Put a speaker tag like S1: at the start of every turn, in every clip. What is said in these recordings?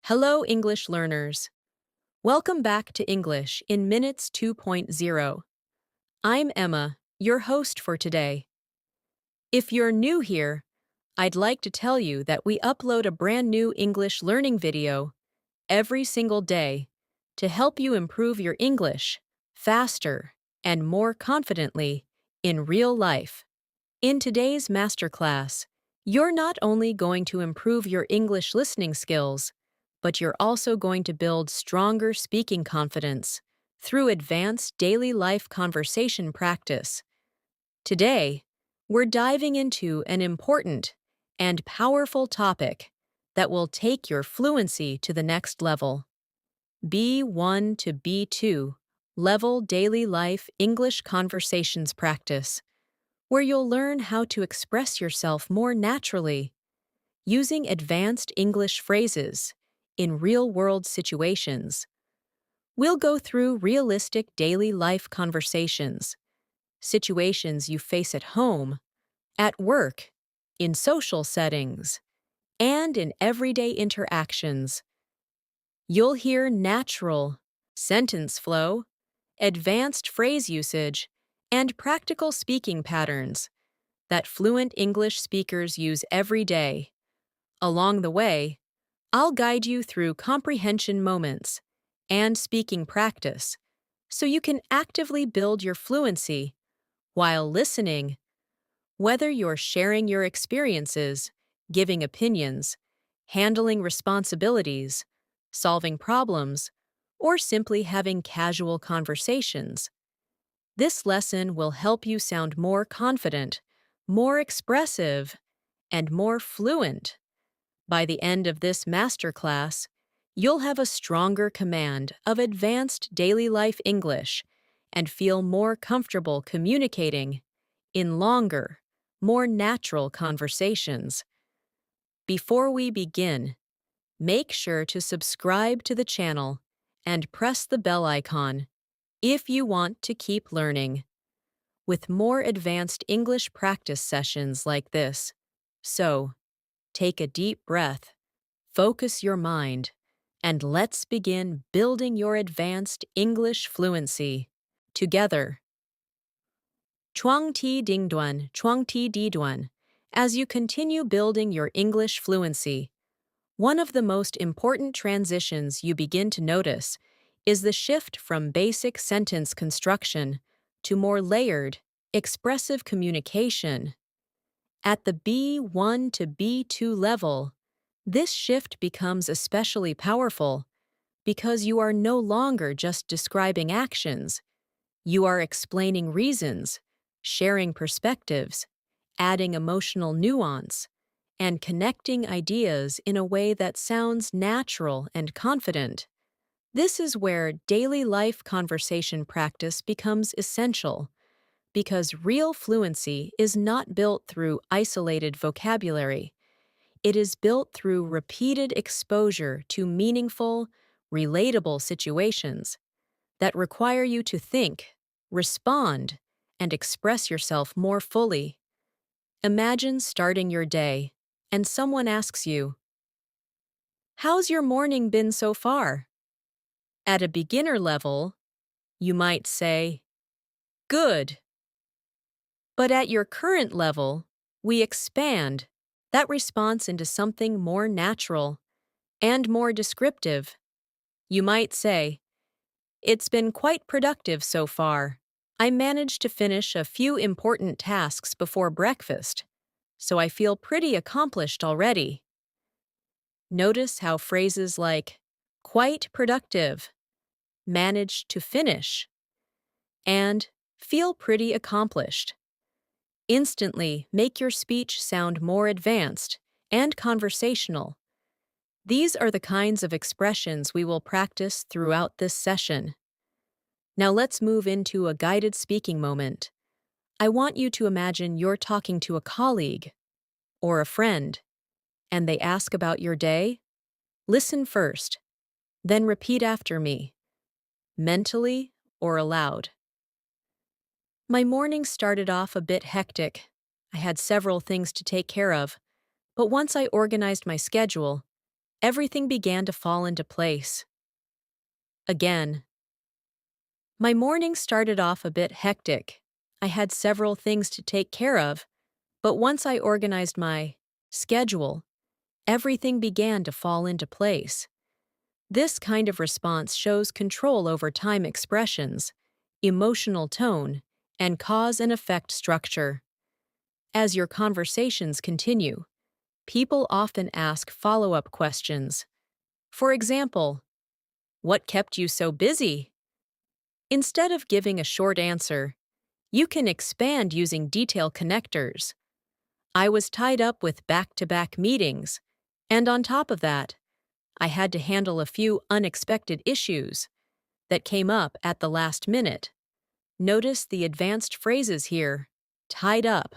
S1: Hello, English learners. Welcome back to English in Minutes 2.0. I'm Emma, your host for today. If you're new here, I'd like to tell you that we upload a brand new English learning video every single day to help you improve your English faster and more confidently in real life. In today's masterclass, you're not only going to improve your English listening skills, but you're also going to build stronger speaking confidence through advanced daily life conversation practice. Today, we're diving into an important and powerful topic that will take your fluency to the next level. B1 to B2 Level Daily Life English Conversations Practice, where you'll learn how to express yourself more naturally using advanced English phrases in real-world situations. We'll go through realistic daily life conversations, situations you face at home, at work, in social settings, and in everyday interactions. You'll hear natural sentence flow, advanced phrase usage, and practical speaking patterns that fluent English speakers use every day. Along the way, I'll guide you through comprehension moments and speaking practice so you can actively build your fluency while listening. Whether you're sharing your experiences, giving opinions, handling responsibilities, solving problems, or simply having casual conversations, this lesson will help you sound more confident, more expressive, and more fluent. By the end of this masterclass, you'll have a stronger command of advanced daily life English and feel more comfortable communicating in longer, more natural conversations. Before we begin, make sure to subscribe to the channel and press the bell icon if you want to keep learning with more advanced English practice sessions like this. So, take a deep breath, focus your mind, and let's begin building your advanced English fluency together. Chuang ti ding duan, chuang ti di duan. As you continue building your English fluency, one of the most important transitions you begin to notice is the shift from basic sentence construction to more layered, expressive communication. At the B1 to B2 level, this shift becomes especially powerful because you are no longer just describing actions. You are explaining reasons, sharing perspectives, adding emotional nuance, and connecting ideas in a way that sounds natural and confident. This is where daily life conversation practice becomes essential, because real fluency is not built through isolated vocabulary. It is built through repeated exposure to meaningful, relatable situations that require you to think, respond, and express yourself more fully. Imagine starting your day, and someone asks you, "How's your morning been so far?" At a beginner level, you might say, "Good." But at your current level, we expand that response into something more natural and more descriptive. You might say, "It's been quite productive so far. I managed to finish a few important tasks before breakfast, so I feel pretty accomplished already." Notice how phrases like "quite productive," "managed to finish," and "feel pretty accomplished" instantly make your speech sound more advanced and conversational. These are the kinds of expressions we will practice throughout this session. Now let's move into a guided speaking moment. I want you to imagine you're talking to a colleague or a friend, and they ask about your day. Listen first, then repeat after me, mentally or aloud. "My morning started off a bit hectic. I had several things to take care of, but once I organized my schedule, everything began to fall into place. Again. My morning started off a bit hectic. I had several things to take care of, but once I organized my schedule, everything began to fall into place. This kind of response shows control over time expressions, emotional tone, and cause and effect structure. As your conversations continue, people often ask follow-up questions. For example, what kept you so busy? Instead of giving a short answer, you can expand using detail connectors. I was tied up with back-to-back meetings, and on top of that, I had to handle a few unexpected issues that came up at the last minute. Notice the advanced phrases here: tied up,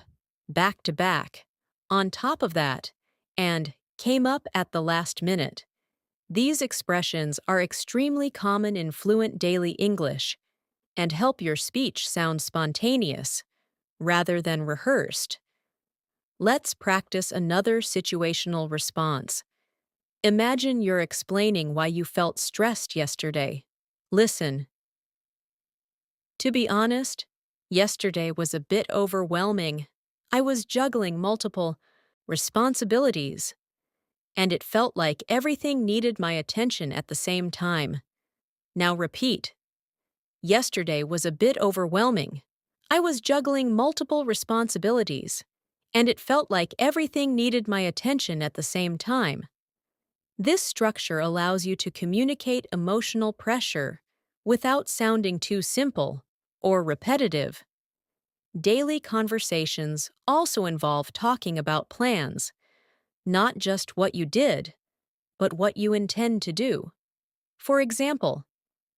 S1: back-to-back, on top of that, and came up at the last minute. These expressions are extremely common in fluent daily English and help your speech sound spontaneous rather than rehearsed. Let's practice another situational response. Imagine you're explaining why you felt stressed yesterday. Listen. To be honest, yesterday was a bit overwhelming. I was juggling multiple responsibilities, and it felt like everything needed my attention at the same time. Now repeat. Yesterday was a bit overwhelming. I was juggling multiple responsibilities, and it felt like everything needed my attention at the same time. This structure allows you to communicate emotional pressure without sounding too simple or repetitive. Daily conversations also involve talking about plans, not just what you did, but what you intend to do. For example,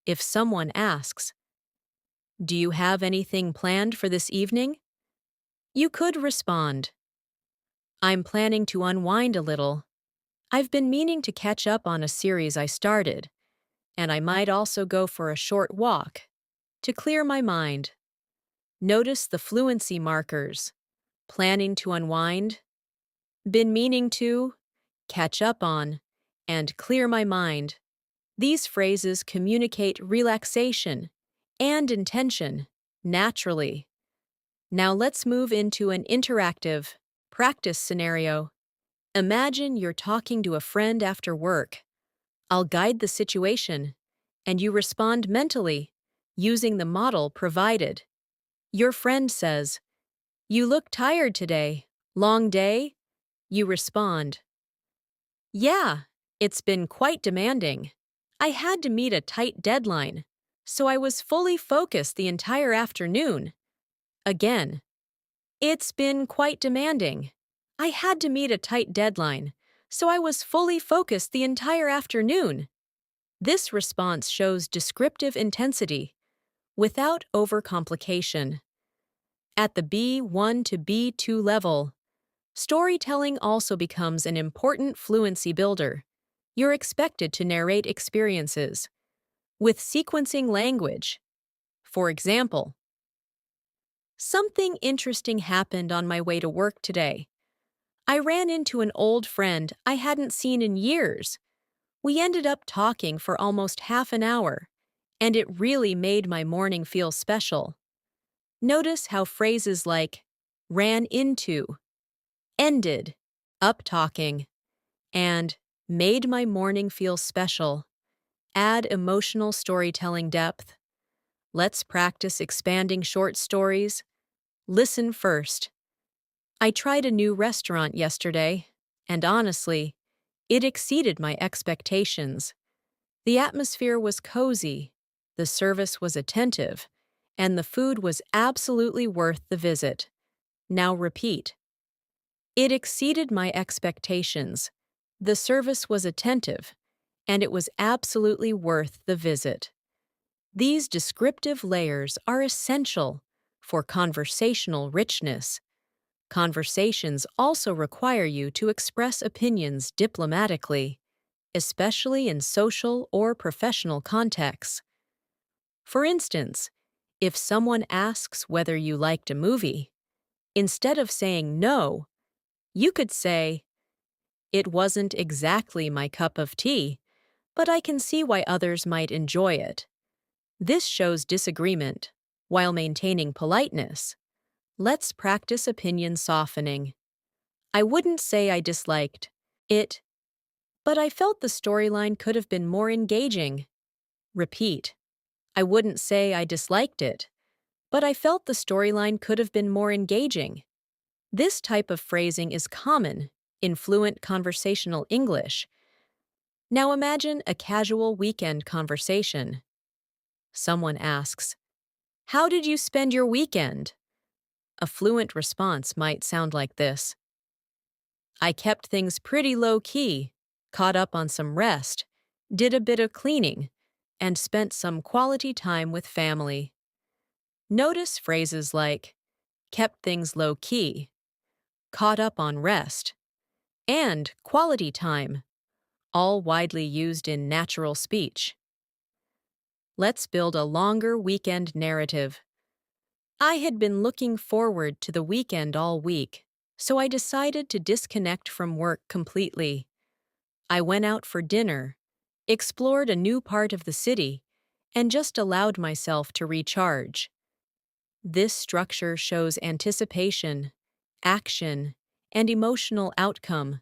S1: if someone asks, "Do you have anything planned for this evening?" you could respond, "I'm planning to unwind a little. I've been meaning to catch up on a series I started, and I might also go for a short walk to clear my mind." Notice the fluency markers: planning to unwind, been meaning to, catch up on, and clear my mind. These phrases communicate relaxation and intention naturally. Now let's move into an interactive practice scenario. Imagine you're talking to a friend after work. I'll guide the situation, and you respond mentally using the model provided. Your friend says, "You look tired today. Long day?" You respond, "Yeah, it's been quite demanding. I had to meet a tight deadline, so I was fully focused the entire afternoon." Again, "It's been quite demanding. I had to meet a tight deadline, so I was fully focused the entire afternoon." This response shows descriptive intensity without overcomplication. At the B1 to B2 level, storytelling also becomes an important fluency builder. You're expected to narrate experiences with sequencing language. For example, something interesting happened on my way to work today. I ran into an old friend I hadn't seen in years. We ended up talking for almost half an hour, and it really made my morning feel special. Notice how phrases like ran into, ended up talking, and made my morning feel special add emotional storytelling depth. Let's practice expanding short stories. Listen first. I tried a new restaurant yesterday, and honestly, it exceeded my expectations. The atmosphere was cozy, the service was attentive, and the food was absolutely worth the visit. Now repeat. It exceeded my expectations. The service was attentive, and it was absolutely worth the visit. These descriptive layers are essential for conversational richness. Conversations also require you to express opinions diplomatically, especially in social or professional contexts. For instance, if someone asks whether you liked a movie, instead of saying no, you could say, It wasn't exactly my cup of tea, but I can see why others might enjoy it. This shows disagreement, while maintaining politeness. Let's practice opinion softening. I wouldn't say I disliked it, but I felt the storyline could have been more engaging. Repeat. I wouldn't say I disliked it, but I felt the storyline could have been more engaging. This type of phrasing is common in fluent conversational English. Now imagine a casual weekend conversation. Someone asks, "How did you spend your weekend?" A fluent response might sound like this: "I kept things pretty low-key, caught up on some rest, did a bit of cleaning, and spent some quality time with family." Notice phrases like kept things low-key, caught up on rest, and quality time, all widely used in natural speech. Let's build a longer weekend narrative. I had been looking forward to the weekend all week, so I decided to disconnect from work completely. I went out for dinner, explored a new part of the city, and just allowed myself to recharge. This structure shows anticipation, action, and emotional outcome.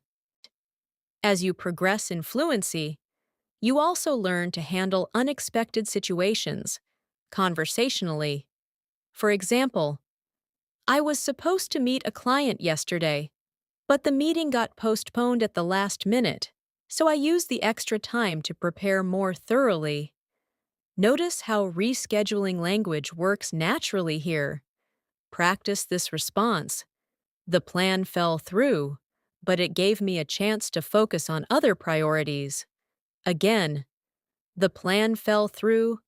S1: As you progress in fluency, you also learn to handle unexpected situations, conversationally. For example, I was supposed to meet a client yesterday, but the meeting got postponed at the last minute, so I used the extra time to prepare more thoroughly. Notice how rescheduling language works naturally here. Practice this response. The plan fell through, but it gave me a chance to focus on other priorities. Again, the plan fell through,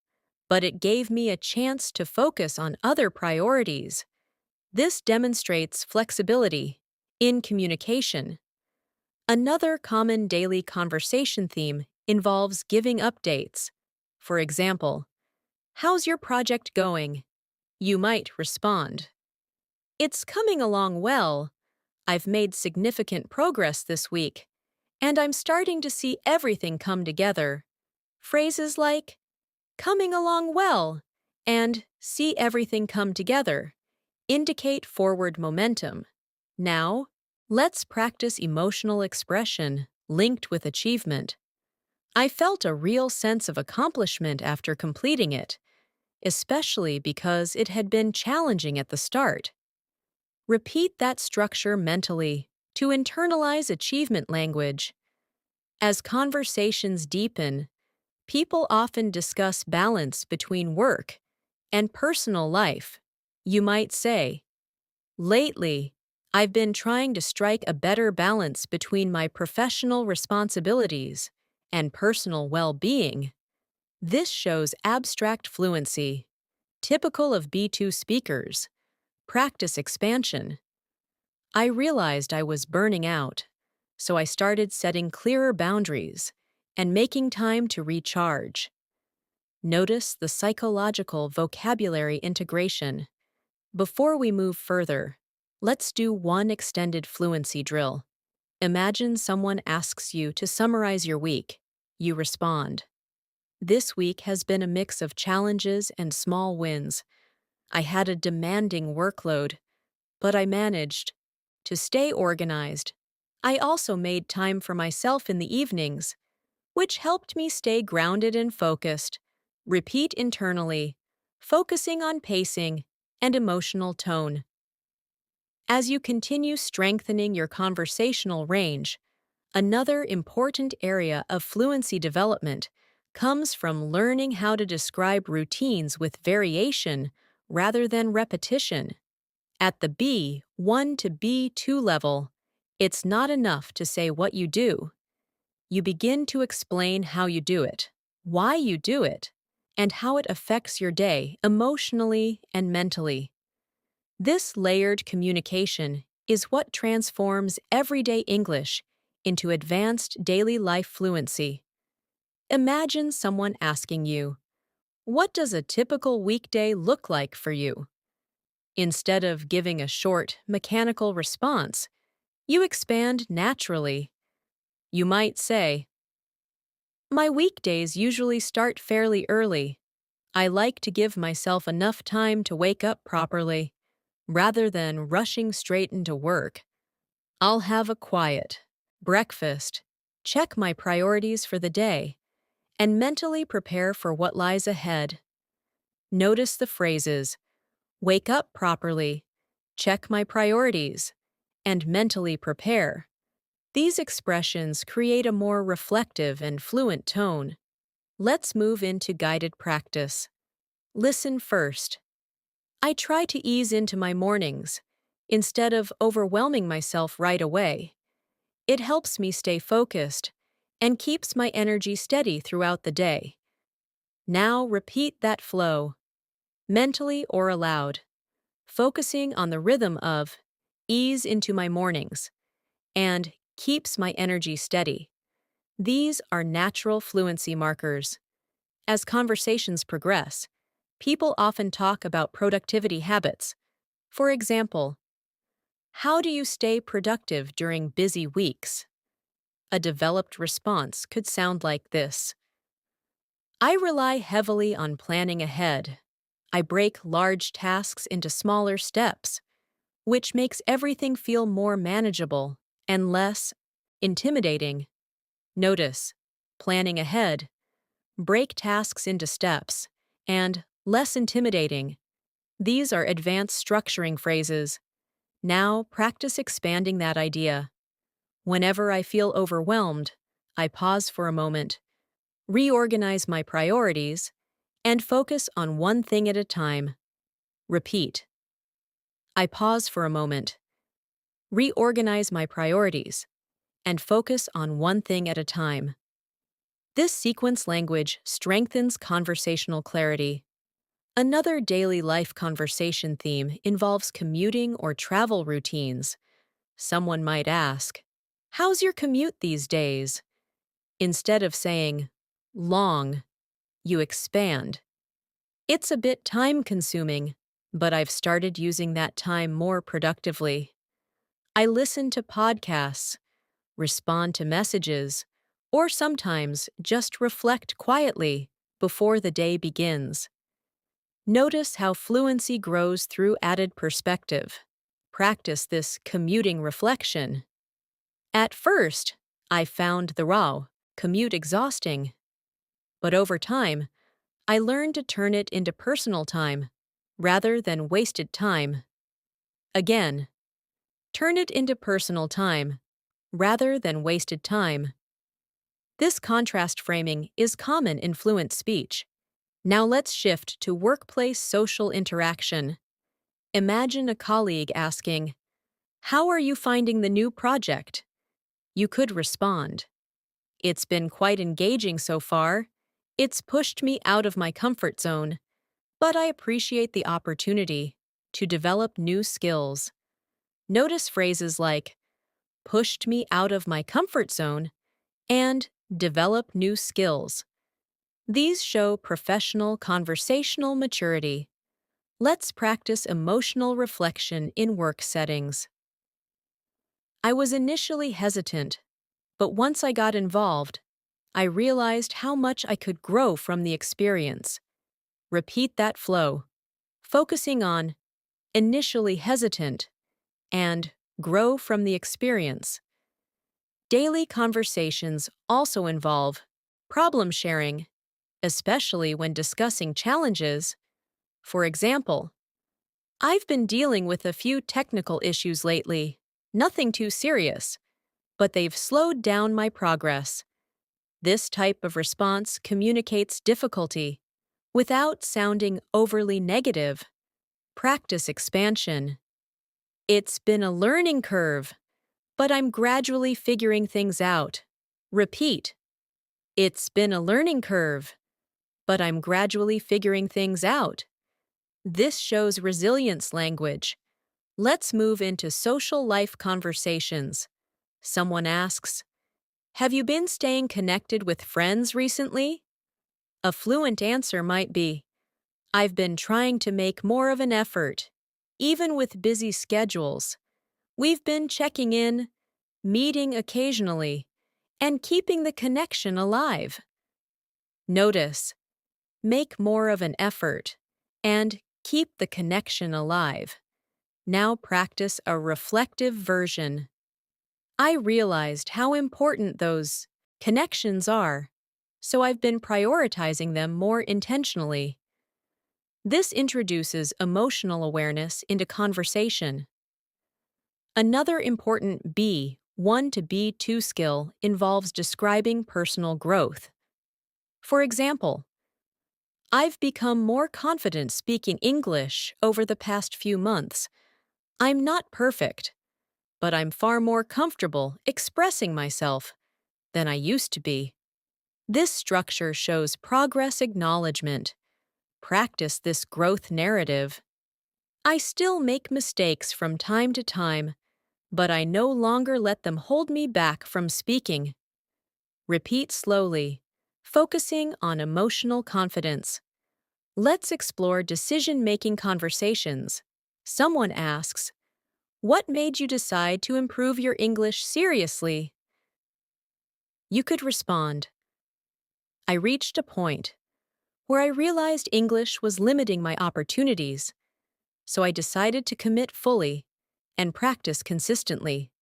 S1: but it gave me a chance to focus on other priorities. This demonstrates flexibility in communication. Another common daily conversation theme involves giving updates. For example, "How's your project going?" You might respond, "It's coming along well. I've made significant progress this week, and I'm starting to see everything come together." Phrases like "coming along well" and "see everything come together" indicate forward momentum. Now, let's practice emotional expression linked with achievement. I felt a real sense of accomplishment after completing it, especially because it had been challenging at the start. Repeat that structure mentally to internalize achievement language. As conversations deepen, people often discuss balance between work and personal life. You might say, "Lately, I've been trying to strike a better balance between my professional responsibilities and personal well-being." This shows abstract fluency, typical of B2 speakers. Practice expansion. I realized I was burning out, so I started setting clearer boundaries and making time to recharge. Notice the psychological vocabulary integration. Before we move further, let's do one extended fluency drill. Imagine someone asks you to summarize your week. You respond, "This week has been a mix of challenges and small wins. I had a demanding workload, but I managed to stay organized. I also made time for myself in the evenings, which helped me stay grounded and focused." Repeat internally, focusing on pacing and emotional tone. As you continue strengthening your conversational range, another important area of fluency development comes from learning how to describe routines with variation rather than repetition. At the B1 to B2 level, it's not enough to say what you do. You begin to explain how you do it, why you do it, and how it affects your day emotionally and mentally. This layered communication is what transforms everyday English into advanced daily life fluency. Imagine someone asking you, "What does a typical weekday look like for you?" Instead of giving a short, mechanical response, you expand naturally. You might say, my weekdays usually start fairly early. I like to give myself enough time to wake up properly, rather than rushing straight into work. I'll have a quiet breakfast, check my priorities for the day, and mentally prepare for what lies ahead. Notice the phrases, wake up properly, check my priorities, and mentally prepare. These expressions create a more reflective and fluent tone. Let's move into guided practice. Listen first. I try to ease into my mornings, instead of overwhelming myself right away. It helps me stay focused and keeps my energy steady throughout the day. Now repeat that flow, mentally or aloud, focusing on the rhythm of ease into my mornings and keeps my energy steady. These are natural fluency markers. As conversations progress, people often talk about productivity habits. For example, how do you stay productive during busy weeks? A developed response could sound like this. I rely heavily on planning ahead. I break large tasks into smaller steps, which makes everything feel more manageable and less intimidating. Notice, planning ahead, break tasks into steps, and less intimidating. These are advanced structuring phrases. Now practice expanding that idea. Whenever I feel overwhelmed, I pause for a moment, reorganize my priorities, and focus on one thing at a time. Repeat. I pause for a moment, reorganize my priorities, and focus on one thing at a time. This sequence language strengthens conversational clarity. Another daily life conversation theme involves commuting or travel routines. Someone might ask, how's your commute these days? Instead of saying, long, you expand. It's a bit time-consuming, but I've started using that time more productively. I listen to podcasts, respond to messages, or sometimes just reflect quietly before the day begins. Notice how fluency grows through added perspective. Practice this commuting reflection. At first, I found the raw commute exhausting, but over time, I learned to turn it into personal time rather than wasted time. Again, turn it into personal time rather than wasted time. This contrast framing is common in fluent speech. Now let's shift to workplace social interaction. Imagine a colleague asking, how are you finding the new project? You could respond, it's been quite engaging so far. It's pushed me out of my comfort zone, but I appreciate the opportunity to develop new skills. Notice phrases like, pushed me out of my comfort zone and develop new skills. These show professional conversational maturity. Let's practice emotional reflection in work settings. I was initially hesitant, but once I got involved, I realized how much I could grow from the experience. Repeat that flow, focusing on initially hesitant and grow from the experience. Daily conversations also involve problem sharing, especially when discussing challenges. For example, I've been dealing with a few technical issues lately, nothing too serious, but they've slowed down my progress. This type of response communicates difficulty without sounding overly negative. Practice expansion. It's been a learning curve, but I'm gradually figuring things out. Repeat. It's been a learning curve, but I'm gradually figuring things out. This shows resilience language. Let's move into social life conversations. Someone asks, have you been staying connected with friends recently? A fluent answer might be, I've been trying to make more of an effort, even with busy schedules. We've been checking in, meeting occasionally, and keeping the connection alive. Notice, make more of an effort, and keep the connection alive. Now practice a reflective version. I realized how important those connections are, so I've been prioritizing them more intentionally. This introduces emotional awareness into conversation. Another important B1 to B2 skill involves describing personal growth. For example, I've become more confident speaking English over the past few months. I'm not perfect, but I'm far more comfortable expressing myself than I used to be. This structure shows progress acknowledgement. Practice this growth narrative. I still make mistakes from time to time, but I no longer let them hold me back from speaking. Repeat slowly, focusing on emotional confidence. Let's explore decision-making conversations. Someone asks, "What made you decide to improve your English seriously?" You could respond, "I reached a point where I realized English was limiting my opportunities, so I decided to commit fully and practice consistently."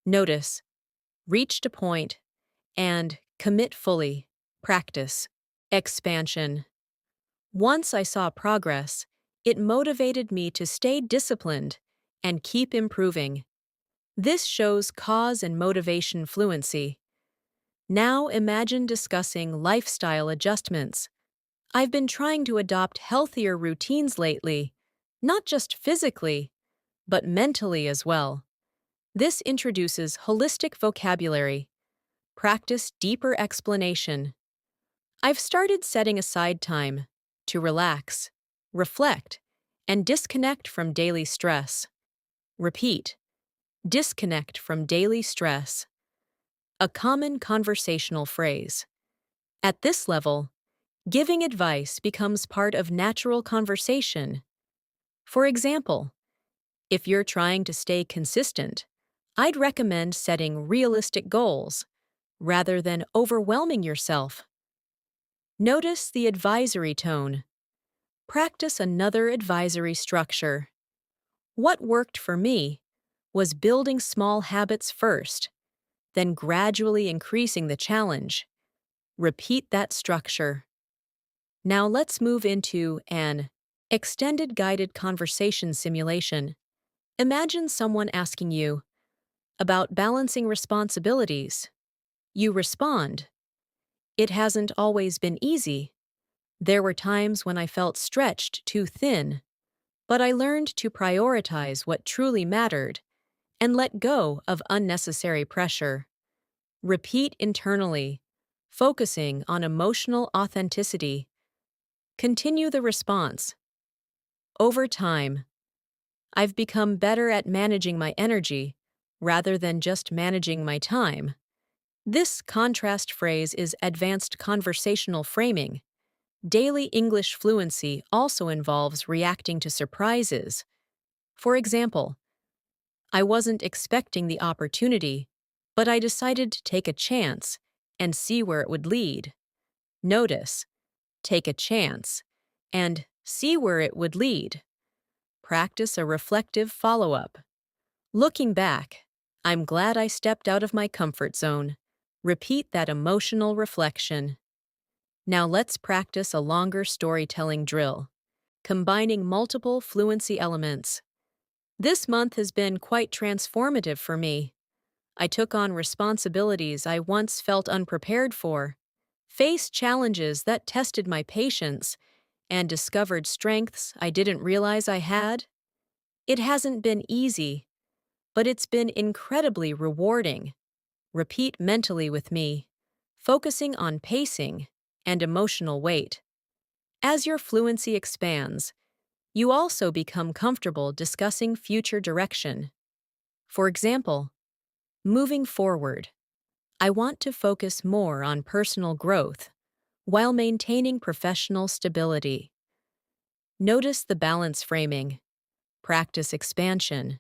S1: Notice, reached a point and commit fully, practice, expansion. Once I saw progress, it motivated me to stay disciplined and keep improving. This shows cause and motivation fluency. Now imagine discussing lifestyle adjustments. I've been trying to adopt healthier routines lately, not just physically, but mentally as well. This introduces holistic vocabulary. Practice deeper explanation. I've started setting aside time to relax, reflect, and disconnect from daily stress. Repeat, disconnect from daily stress. A common conversational phrase. At this level, giving advice becomes part of natural conversation. For example, if you're trying to stay consistent, I'd recommend setting realistic goals rather than overwhelming yourself. Notice the advisory tone. Practice another advisory structure. What worked for me was building small habits first, then gradually increasing the challenge. Repeat that structure. Now let's move into an extended guided conversation simulation. Imagine someone asking you about balancing responsibilities. You respond, "It hasn't always been easy. There were times when I felt stretched too thin, but I learned to prioritize what truly mattered and let go of unnecessary pressure." Repeat internally, focusing on emotional authenticity. Continue the response. Over time, I've become better at managing my energy rather than just managing my time. This contrast phrase is advanced conversational framing. Daily English fluency also involves reacting to surprises. For example, I wasn't expecting the opportunity, but I decided to take a chance and see where it would lead. Notice, take a chance, and see where it would lead. Practice a reflective follow-up. Looking back, I'm glad I stepped out of my comfort zone. Repeat that emotional reflection. Now let's practice a longer storytelling drill, combining multiple fluency elements. This month has been quite transformative for me. I took on responsibilities I once felt unprepared for, faced challenges that tested my patience, and discovered strengths I didn't realize I had. It hasn't been easy, but it's been incredibly rewarding. Repeat mentally with me, focusing on pacing and emotional weight. As your fluency expands, you also become comfortable discussing future direction. For example, moving forward, I want to focus more on personal growth while maintaining professional stability. Notice the balance framing. Practice expansion.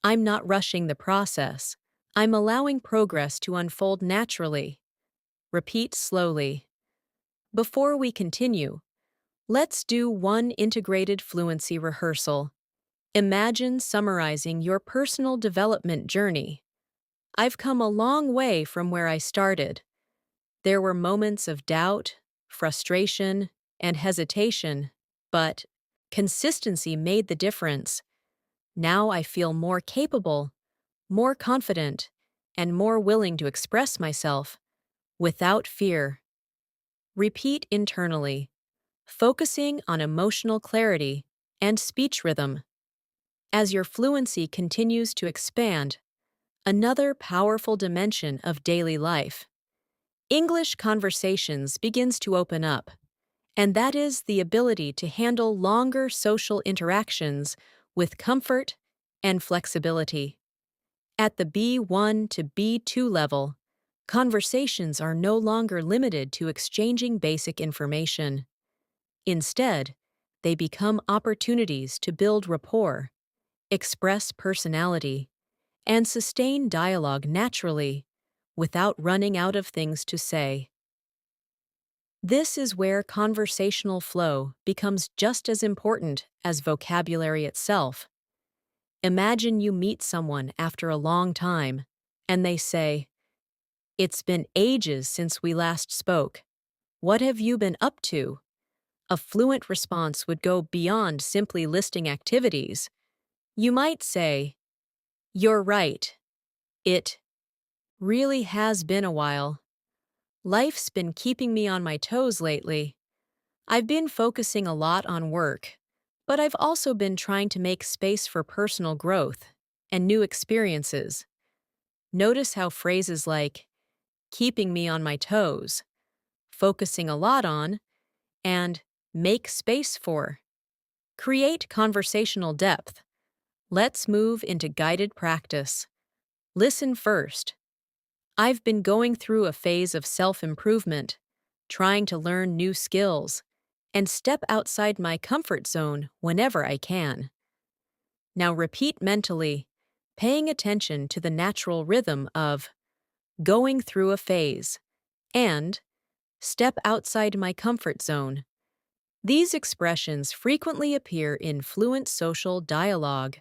S1: I'm not rushing the process. I'm allowing progress to unfold naturally. Repeat slowly. Before we continue, let's do one integrated fluency rehearsal. Imagine summarizing your personal development journey. I've come a long way from where I started. There were moments of doubt, frustration, and hesitation, but consistency made the difference. Now I feel more capable, more confident, and more willing to express myself without fear. Repeat internally, focusing on emotional clarity and speech rhythm. As your fluency continues to expand, another powerful dimension of daily life, English conversations begins to open up, and that is the ability to handle longer social interactions with comfort and flexibility. At the B1 to B2 level, conversations are no longer limited to exchanging basic information. Instead, they become opportunities to build rapport, express personality, and sustain dialogue naturally without running out of things to say. This is where conversational flow becomes just as important as vocabulary itself. Imagine you meet someone after a long time, and they say, "It's been ages since we last spoke. What have you been up to?" A fluent response would go beyond simply listing activities. You might say, "You're right. It really has been a while. Life's been keeping me on my toes lately. I've been focusing a lot on work, but I've also been trying to make space for personal growth and new experiences." Notice how phrases like "keeping me on my toes," "focusing a lot on," and "make space for" create conversational depth. Let's move into guided practice. Listen first. I've been going through a phase of self-improvement, trying to learn new skills, and step outside my comfort zone whenever I can. Now repeat mentally, paying attention to the natural rhythm of going through a phase and step outside my comfort zone. These expressions frequently appear in fluent social dialogue.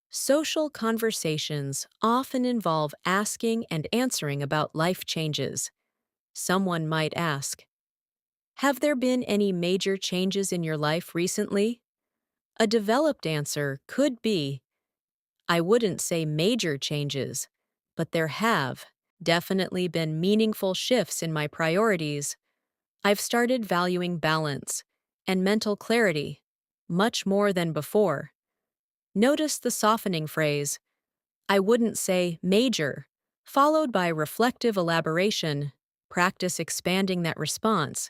S1: Social conversations often involve asking and answering about life changes. Someone might ask, "Have there been any major changes in your life recently?" A developed answer could be, "I wouldn't say major changes, but there have definitely been meaningful shifts in my priorities. I've started valuing balance and mental clarity much more than before." Notice the softening phrase, "I wouldn't say major," followed by reflective elaboration. Practice expanding that response.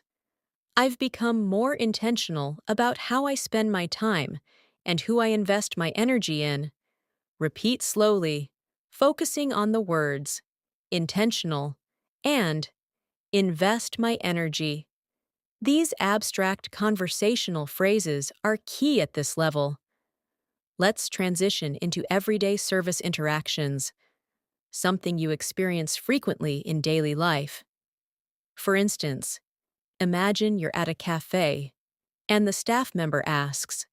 S1: "I've become more intentional about how I spend my time and who I invest my energy in." Repeat slowly, focusing on the words intentional and invest my energy. These abstract conversational phrases are key at this level. Let's transition into everyday service interactions, something you experience frequently in daily life. For instance, imagine you're at a cafe and the staff member asks,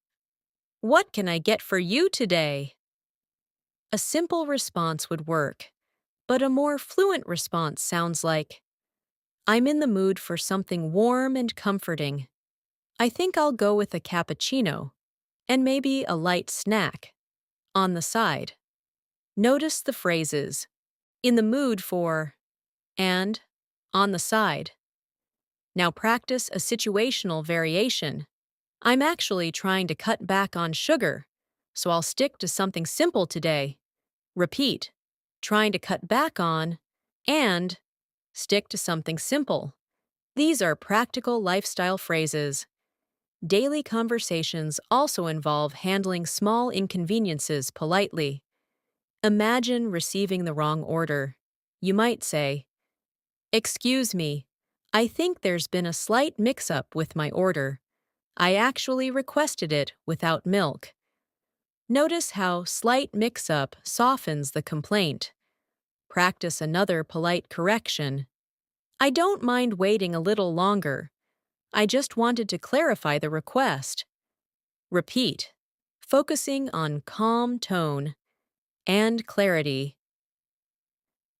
S1: "What can I get for you today?" A simple response would work, but a more fluent response sounds like, "I'm in the mood for something warm and comforting. I think I'll go with a cappuccino and maybe a light snack on the side." Notice the phrases, "in the mood for," and "on the side." Now practice a situational variation. "I'm actually trying to cut back on sugar, so I'll stick to something simple today." Repeat, "trying to cut back on," and "stick to something simple." These are practical lifestyle phrases. Daily conversations also involve handling small inconveniences politely. Imagine receiving the wrong order. You might say, "Excuse me, I think there's been a slight mix-up with my order. I actually requested it without milk." Notice how slight mix-up softens the complaint. Practice another polite correction. I don't mind waiting a little longer. I just wanted to clarify the request. Repeat, focusing on calm tone and clarity.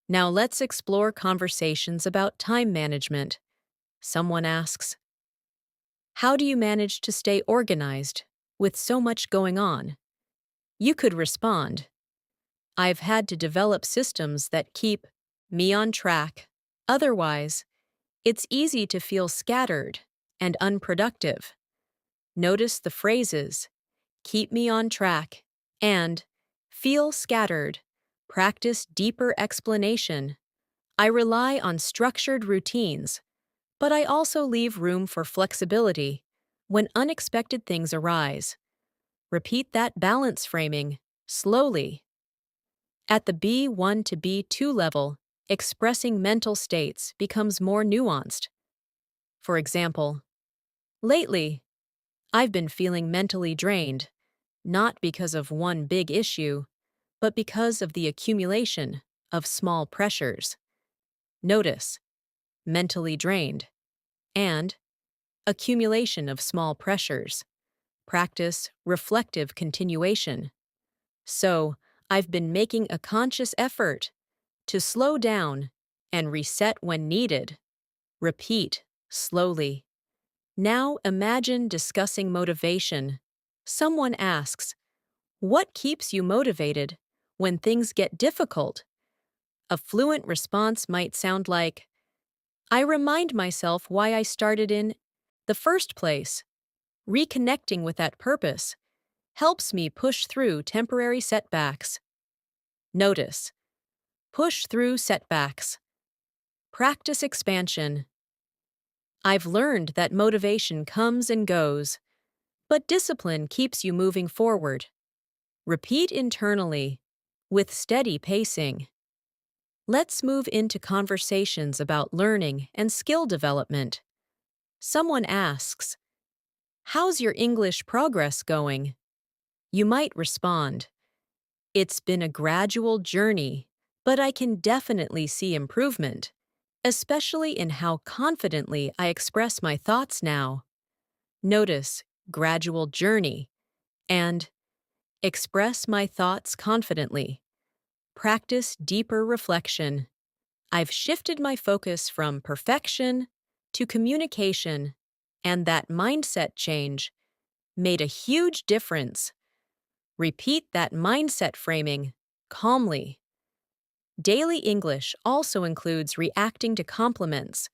S1: Now let's explore conversations about time management. Someone asks, how do you manage to stay organized with so much going on? You could respond, I've had to develop systems that keep me on track. Otherwise, it's easy to feel scattered and unproductive. Notice the phrases, keep me on track, and feel scattered. Practice deeper explanation. I rely on structured routines, but I also leave room for flexibility when unexpected things arise. Repeat that balance framing slowly. At the B1 to B2 level, expressing mental states becomes more nuanced. For example, lately, I've been feeling mentally drained, not because of one big issue, but because of the accumulation of small pressures. Notice, mentally drained, and accumulation of small pressures. Practice reflective continuation. So, I've been making a conscious effort to slow down and reset when needed. Repeat slowly. Now imagine discussing motivation. Someone asks, what keeps you motivated when things get difficult? A fluent response might sound like, I remind myself why I started in the first place. Reconnecting with that purpose helps me push through temporary setbacks. Notice, push through setbacks. Practice expansion. I've learned that motivation comes and goes, but discipline keeps you moving forward. Repeat internally, with steady pacing. Let's move into conversations about learning and skill development. Someone asks, how's your English progress going? You might respond, it's been a gradual journey, but I can definitely see improvement, especially in how confidently I express my thoughts now. Notice gradual journey and express my thoughts confidently. Practice deeper reflection. I've shifted my focus from perfection to communication, and that mindset change made a huge difference. Repeat that mindset framing calmly. Daily English also includes reacting to compliments.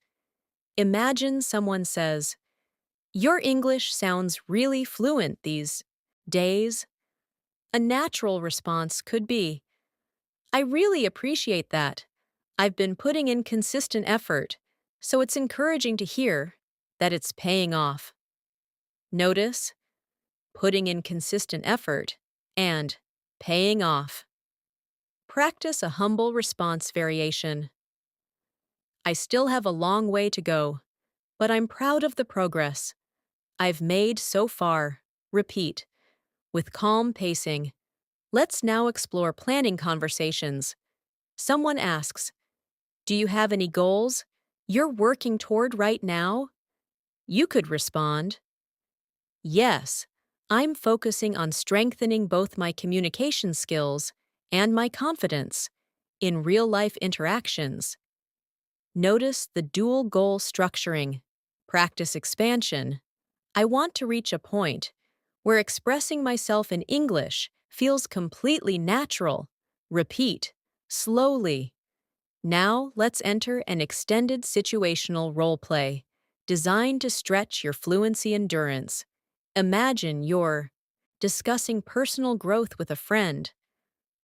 S1: Imagine someone says, your English sounds really fluent these days. A natural response could be, I really appreciate that. I've been putting in consistent effort, so it's encouraging to hear that it's paying off. Notice, putting in consistent effort and paying off. Practice a humble response variation. I still have a long way to go, but I'm proud of the progress I've made so far. Repeat, with calm pacing. Let's now explore planning conversations. Someone asks, do you have any goals you're working toward right now? You could respond, yes, I'm focusing on strengthening both my communication skills and my confidence in real-life interactions. Notice the dual goal structuring. Practice expansion. I want to reach a point where expressing myself in English feels completely natural. Repeat, slowly. Now let's enter an extended situational role play, designed to stretch your fluency endurance. Imagine you're discussing personal growth with a friend.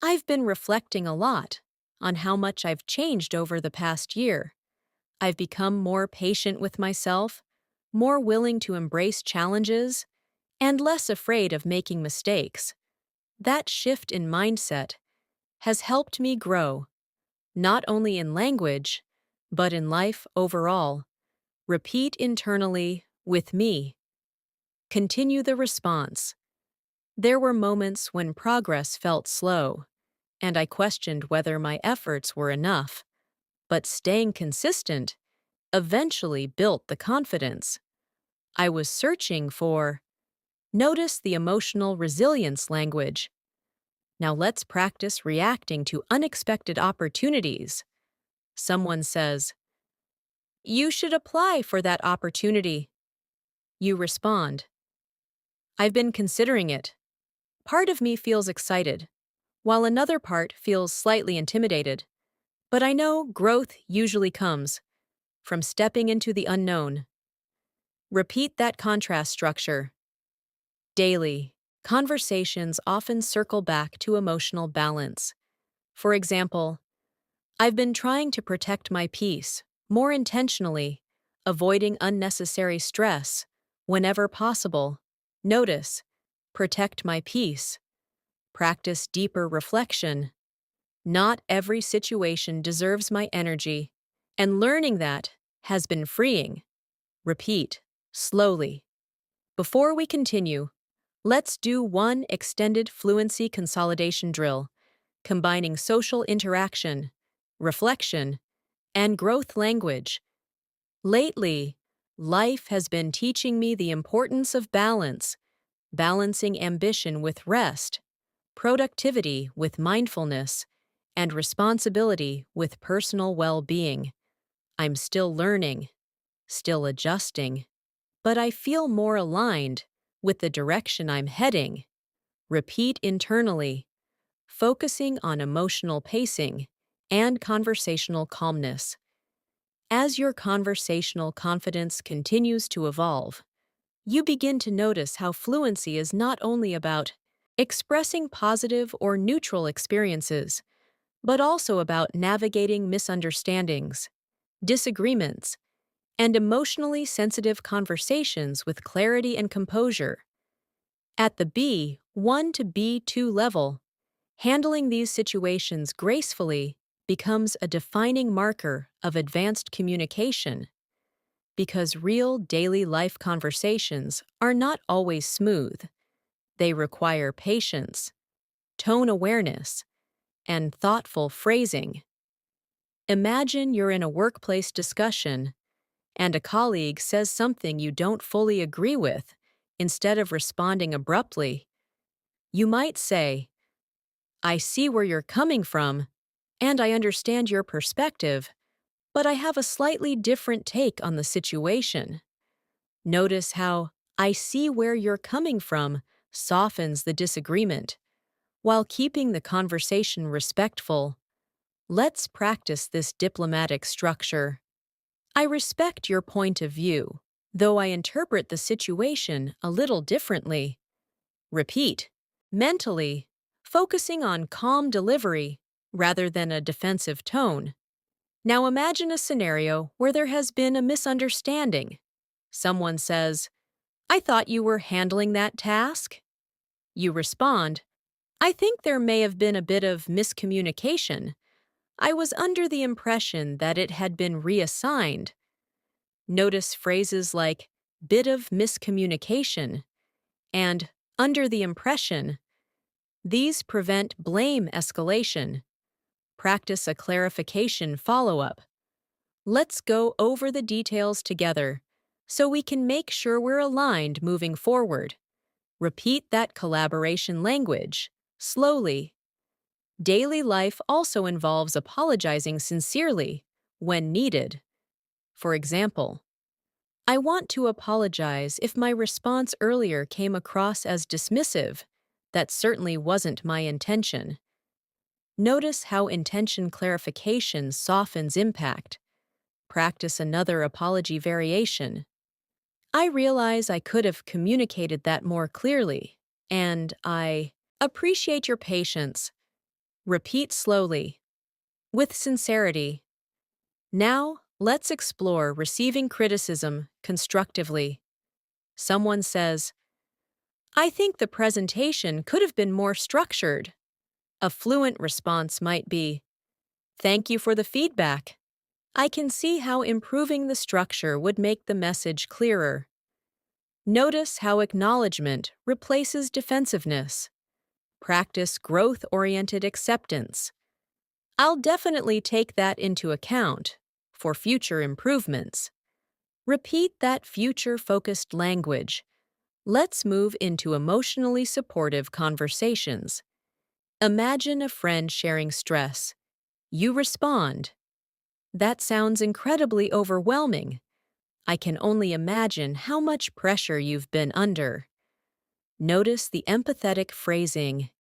S1: I've been reflecting a lot on how much I've changed over the past year. I've become more patient with myself, more willing to embrace challenges, and less afraid of making mistakes. That shift in mindset has helped me grow, not only in language, but in life overall. Repeat internally with me. Continue the response. There were moments when progress felt slow, and I questioned whether my efforts were enough, but staying consistent eventually built the confidence. I was searching for. Notice the emotional resilience language. Now let's practice reacting to unexpected opportunities. Someone says, "You should apply for that opportunity." You respond, "I've been considering it." Part of me feels excited, while another part feels slightly intimidated. But I know growth usually comes from stepping into the unknown. Repeat that contrast structure. Daily, conversations often circle back to emotional balance. For example, I've been trying to protect my peace more intentionally, avoiding unnecessary stress whenever possible. Notice, protect my peace. Practice deeper reflection. Not every situation deserves my energy, and learning that has been freeing. Repeat, slowly. Before we continue, let's do one extended fluency consolidation drill, combining social interaction, reflection, and growth language. Lately, life has been teaching me the importance of balance, balancing ambition with rest, productivity with mindfulness, and responsibility with personal well-being. I'm still learning, still adjusting, but I feel more aligned with the direction I'm heading. Repeat internally, focusing on emotional pacing and conversational calmness. As your conversational confidence continues to evolve, you begin to notice how fluency is not only about expressing positive or neutral experiences, but also about navigating misunderstandings, disagreements, and emotionally sensitive conversations with clarity and composure. At the B1 to B2 level, handling these situations gracefully becomes a defining marker of advanced communication, because real daily life conversations are not always smooth. They require patience, tone awareness, and thoughtful phrasing. Imagine you're in a workplace discussion and a colleague says something you don't fully agree with. Instead of responding abruptly, you might say, "I see where you're coming from, and I understand your perspective, but I have a slightly different take on the situation." Notice how "I see where you're coming from" softens the disagreement, while keeping the conversation respectful. Let's practice this diplomatic structure. "I respect your point of view, though I interpret the situation a little differently." Repeat, mentally, focusing on calm delivery rather than a defensive tone. Now imagine a scenario where there has been a misunderstanding. Someone says, "I thought you were handling that task." You respond, "I think there may have been a bit of miscommunication. I was under the impression that it had been reassigned." Notice phrases like "bit of miscommunication" and "under the impression." These prevent blame escalation. Practice a clarification follow-up. Let's go over the details together so we can make sure we're aligned moving forward. Repeat that collaboration language, slowly. Daily life also involves apologizing sincerely when needed. For example, "I want to apologize if my response earlier came across as dismissive. That certainly wasn't my intention." Notice how intention clarification softens impact. Practice another apology variation. "I realize I could have communicated that more clearly, and I appreciate your patience." Repeat slowly, with sincerity. Now, let's explore receiving criticism constructively. Someone says, "I think the presentation could have been more structured." A fluent response might be, "Thank you for the feedback. I can see how improving the structure would make the message clearer." Notice how acknowledgement replaces defensiveness. Practice growth-oriented acceptance. I'll definitely take that into account for future improvements. Repeat that future-focused language. Let's move into emotionally supportive conversations. Imagine a friend sharing stress. You respond, "That sounds incredibly overwhelming. I can only imagine how much pressure you've been under." Notice the empathetic phrasing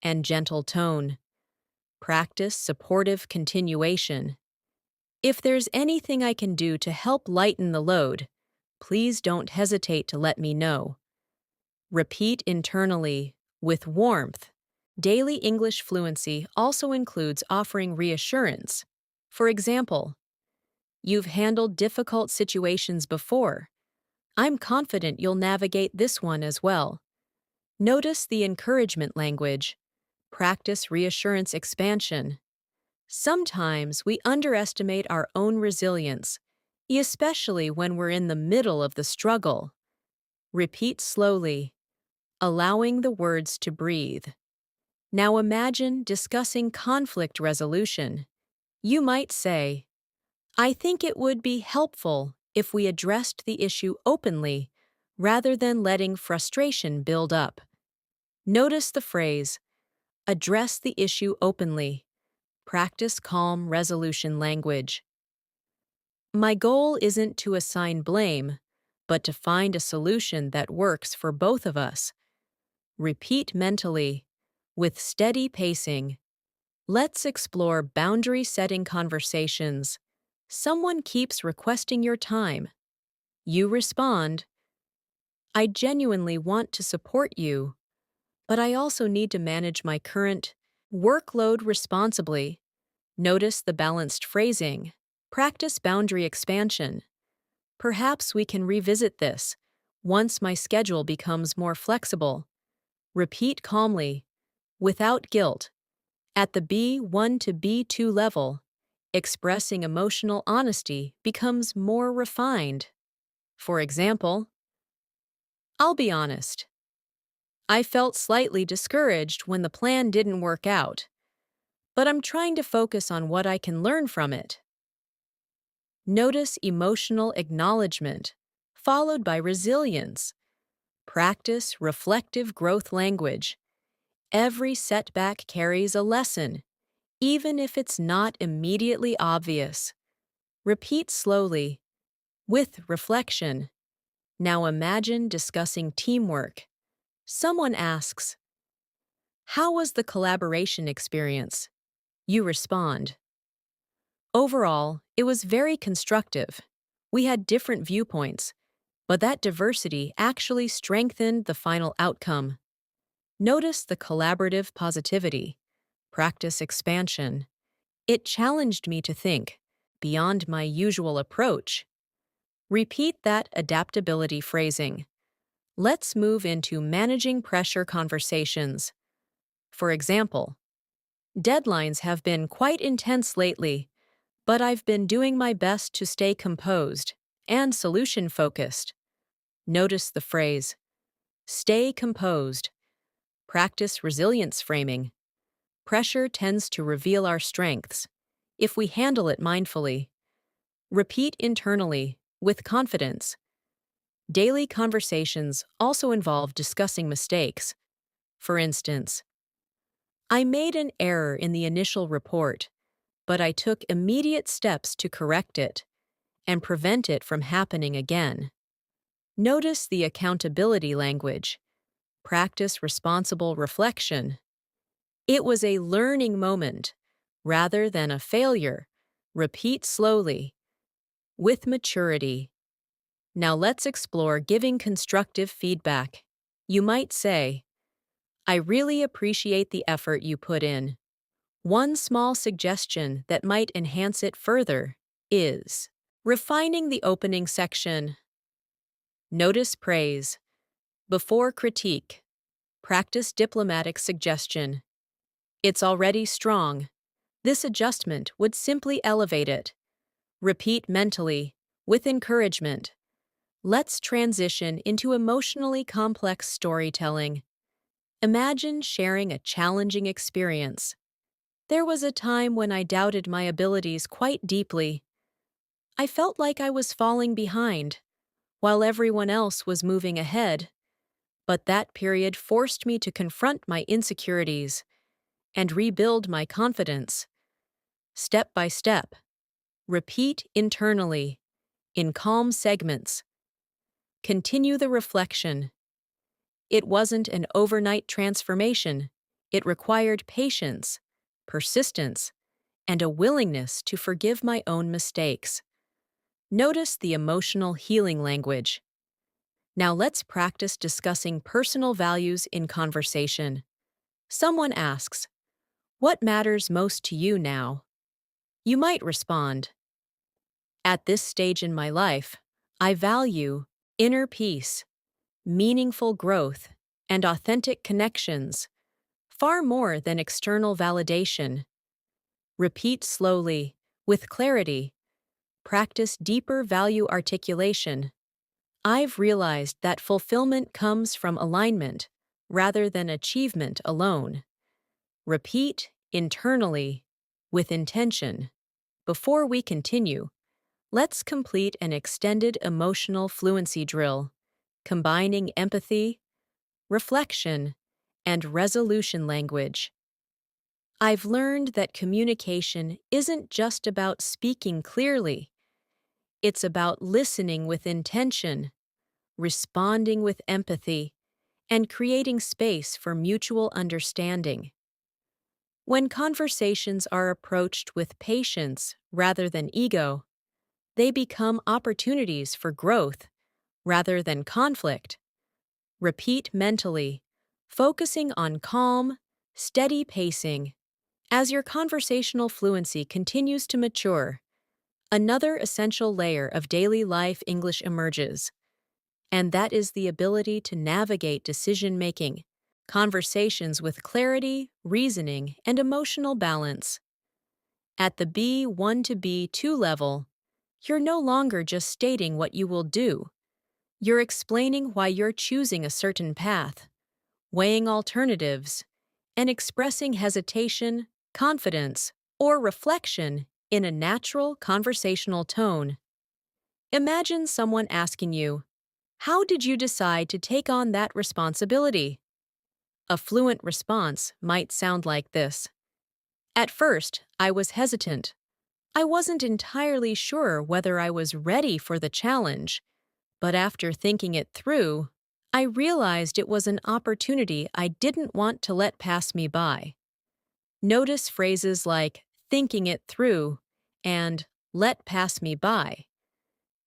S1: and gentle tone. Practice supportive continuation. If there's anything I can do to help lighten the load, please don't hesitate to let me know. Repeat internally with warmth. Daily English fluency also includes offering reassurance. For example, "You've handled difficult situations before. I'm confident you'll navigate this one as well." Notice the encouragement language. Practice reassurance expansion. Sometimes we underestimate our own resilience, especially when we're in the middle of the struggle. Repeat slowly, allowing the words to breathe. Now imagine discussing conflict resolution. You might say, "I think it would be helpful if we addressed the issue openly rather than letting frustration build up." Notice the phrase, "address the issue openly." Practice calm resolution language. My goal isn't to assign blame, but to find a solution that works for both of us. Repeat mentally, with steady pacing. Let's explore boundary-setting conversations. Someone keeps requesting your time. You respond, "I genuinely want to support you, but I also need to manage my current workload responsibly." Notice the balanced phrasing. Practice boundary expansion. Perhaps we can revisit this once my schedule becomes more flexible. Repeat calmly, without guilt. At the B1 to B2 level, expressing emotional honesty becomes more refined. For example, "I'll be honest. I felt slightly discouraged when the plan didn't work out, but I'm trying to focus on what I can learn from it." Notice emotional acknowledgement, followed by resilience. Practice reflective growth language. Every setback carries a lesson, even if it's not immediately obvious. Repeat slowly, with reflection. Now imagine discussing teamwork. Someone asks, "How was the collaboration experience?" You respond, "Overall, it was very constructive. We had different viewpoints, but that diversity actually strengthened the final outcome." Notice the collaborative positivity. Practice expansion. It challenged me to think beyond my usual approach. Repeat that adaptability phrasing. Let's move into managing pressure conversations. For example, "Deadlines have been quite intense lately, but I've been doing my best to stay composed and solution-focused." Notice the phrase, "stay composed." Practice resilience framing. Pressure tends to reveal our strengths if we handle it mindfully. Repeat internally, with confidence. Daily conversations also involve discussing mistakes. For instance, "I made an error in the initial report, but I took immediate steps to correct it and prevent it from happening again." Notice the accountability language. Practice responsible reflection. It was a learning moment rather than a failure. Repeat slowly, with maturity. Now let's explore giving constructive feedback. You might say, "I really appreciate the effort you put in. One small suggestion that might enhance it further is refining the opening section." Notice praise. Before critique, practice diplomatic suggestion. "It's already strong. This adjustment would simply elevate it." Repeat mentally, with encouragement. Let's transition into emotionally complex storytelling. Imagine sharing a challenging experience. There was a time when I doubted my abilities quite deeply. I felt like I was falling behind, while everyone else was moving ahead. But that period forced me to confront my insecurities and rebuild my confidence. Step by step, repeat internally, in calm segments. Continue the reflection. It wasn't an overnight transformation. It required patience, persistence, and a willingness to forgive my own mistakes. Notice the emotional healing language. Now let's practice discussing personal values in conversation. Someone asks, "What matters most to you now?" You might respond, "At this stage in my life, I value inner peace, meaningful growth, and authentic connections, far more than external validation." Repeat slowly, with clarity. Practice deeper value articulation. I've realized that fulfillment comes from alignment rather than achievement alone. Repeat internally, with intention. Before we continue, let's complete an extended emotional fluency drill, combining empathy, reflection, and resolution language. I've learned that communication isn't just about speaking clearly, it's about listening with intention, responding with empathy, and creating space for mutual understanding. When conversations are approached with patience rather than ego, they become opportunities for growth rather than conflict. Repeat mentally, focusing on calm, steady pacing. As your conversational fluency continues to mature, another essential layer of daily life English emerges, and that is the ability to navigate decision-making, conversations with clarity, reasoning, and emotional balance. At the B1 to B2 level, you're no longer just stating what you will do. You're explaining why you're choosing a certain path, weighing alternatives, and expressing hesitation, confidence, or reflection in a natural conversational tone. Imagine someone asking you, "How did you decide to take on that responsibility?" A fluent response might sound like this. "At first, I was hesitant. I wasn't entirely sure whether I was ready for the challenge, but after thinking it through, I realized it was an opportunity I didn't want to let pass me by." Notice phrases like "thinking it through" and "let pass me by."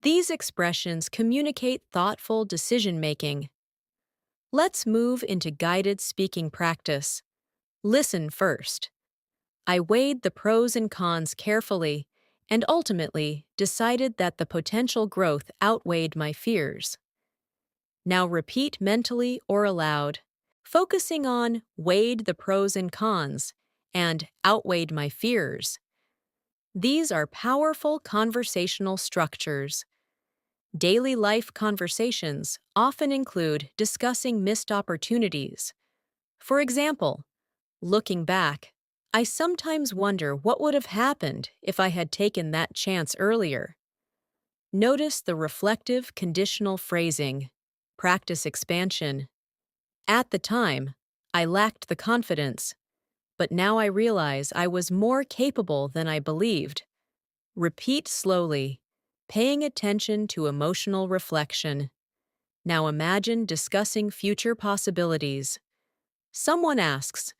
S1: These expressions communicate thoughtful decision-making. Let's move into guided speaking practice. Listen first. I weighed the pros and cons carefully and ultimately decided that the potential growth outweighed my fears. Now repeat mentally or aloud, focusing on "weighed the pros and cons" and "outweighed my fears." These are powerful conversational structures. Daily life conversations often include discussing missed opportunities. For example, looking back, I sometimes wonder what would have happened if I had taken that chance earlier. Notice the reflective conditional phrasing. Practice expansion. At the time, I lacked the confidence, but now I realize I was more capable than I believed. Repeat slowly, paying attention to emotional reflection. Now imagine discussing future possibilities. Someone asks,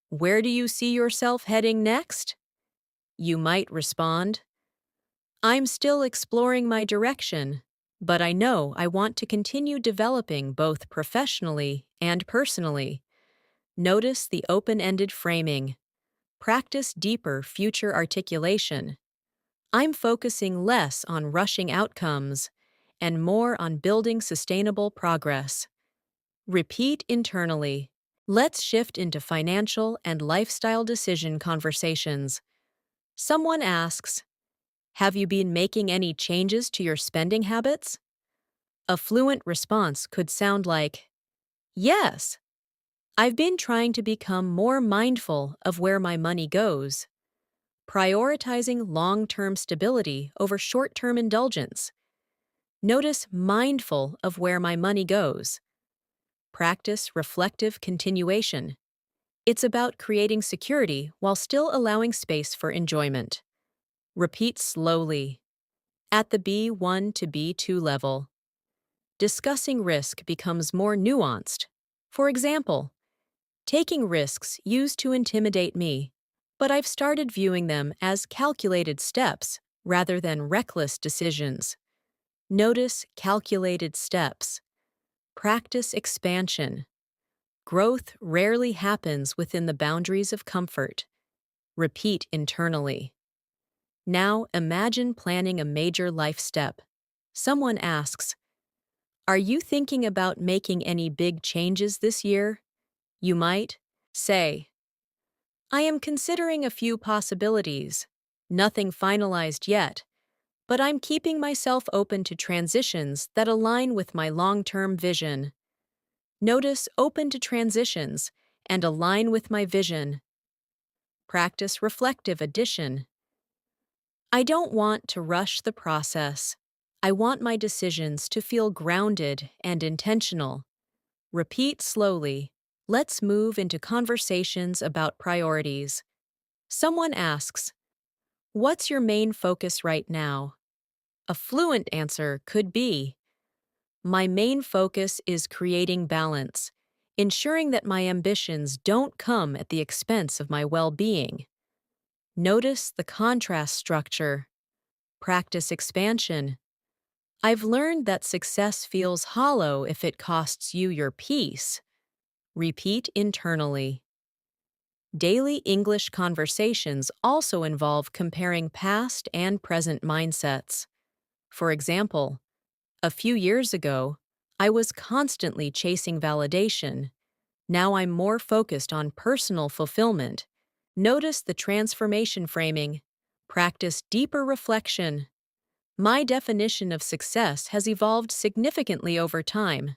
S1: "Where do you see yourself heading next?" You might respond, "I'm still exploring my direction, but I know I want to continue developing both professionally and personally." Notice the open-ended framing. Practice deeper future articulation. I'm focusing less on rushing outcomes and more on building sustainable progress. Repeat internally. Let's shift into financial and lifestyle decision conversations. Someone asks, "Have you been making any changes to your spending habits?" A fluent response could sound like, yes, I've been trying to become more mindful of where my money goes, prioritizing long-term stability over short-term indulgence. Notice mindful of where my money goes. Practice reflective continuation. It's about creating security while still allowing space for enjoyment. Repeat slowly. At the B1 to B2 level, discussing risk becomes more nuanced. For example, taking risks used to intimidate me, but I've started viewing them as calculated steps rather than reckless decisions. Notice calculated steps. Practice expansion. Growth rarely happens within the boundaries of comfort. Repeat internally. Now imagine planning a major life step. Someone asks, are you thinking about making any big changes this year? You might say, I am considering a few possibilities. Nothing finalized yet, but I'm keeping myself open to transitions that align with my long-term vision. Notice open to transitions and align with my vision. Practice reflective addition. I don't want to rush the process. I want my decisions to feel grounded and intentional. Repeat slowly. Let's move into conversations about priorities. Someone asks, what's your main focus right now? A fluent answer could be, my main focus is creating balance, ensuring that my ambitions don't come at the expense of my well-being. Notice the contrast structure. Practice expansion. I've learned that success feels hollow if it costs you your peace. Repeat internally. Daily English conversations also involve comparing past and present mindsets. For example, a few years ago, I was constantly chasing validation. Now I'm more focused on personal fulfillment. Notice the transformation framing. Practice deeper reflection. My definition of success has evolved significantly over time.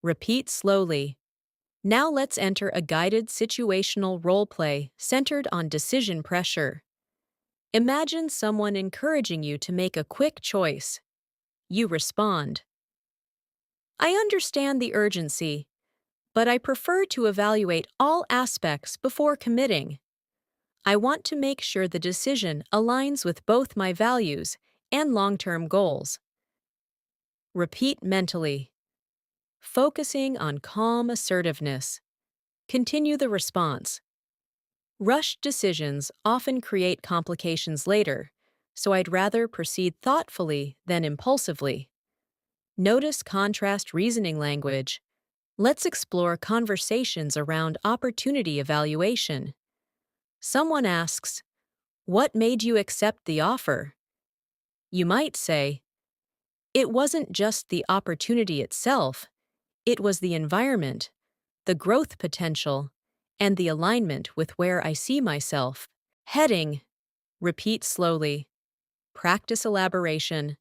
S1: Repeat slowly. Now let's enter a guided situational role play centered on decision pressure. Imagine someone encouraging you to make a quick choice. You respond, I understand the urgency, but I prefer to evaluate all aspects before committing. I want to make sure the decision aligns with both my values and long-term goals. Repeat mentally, focusing on calm assertiveness. Continue the response. Rushed decisions often create complications later, so I'd rather proceed thoughtfully than impulsively. Notice contrast reasoning language. Let's explore conversations around opportunity evaluation. Someone asks, what made you accept the offer? You might say, it wasn't just the opportunity itself, it was the environment, the growth potential, and the alignment with where I see myself. Heading. Repeat slowly. Practice elaboration.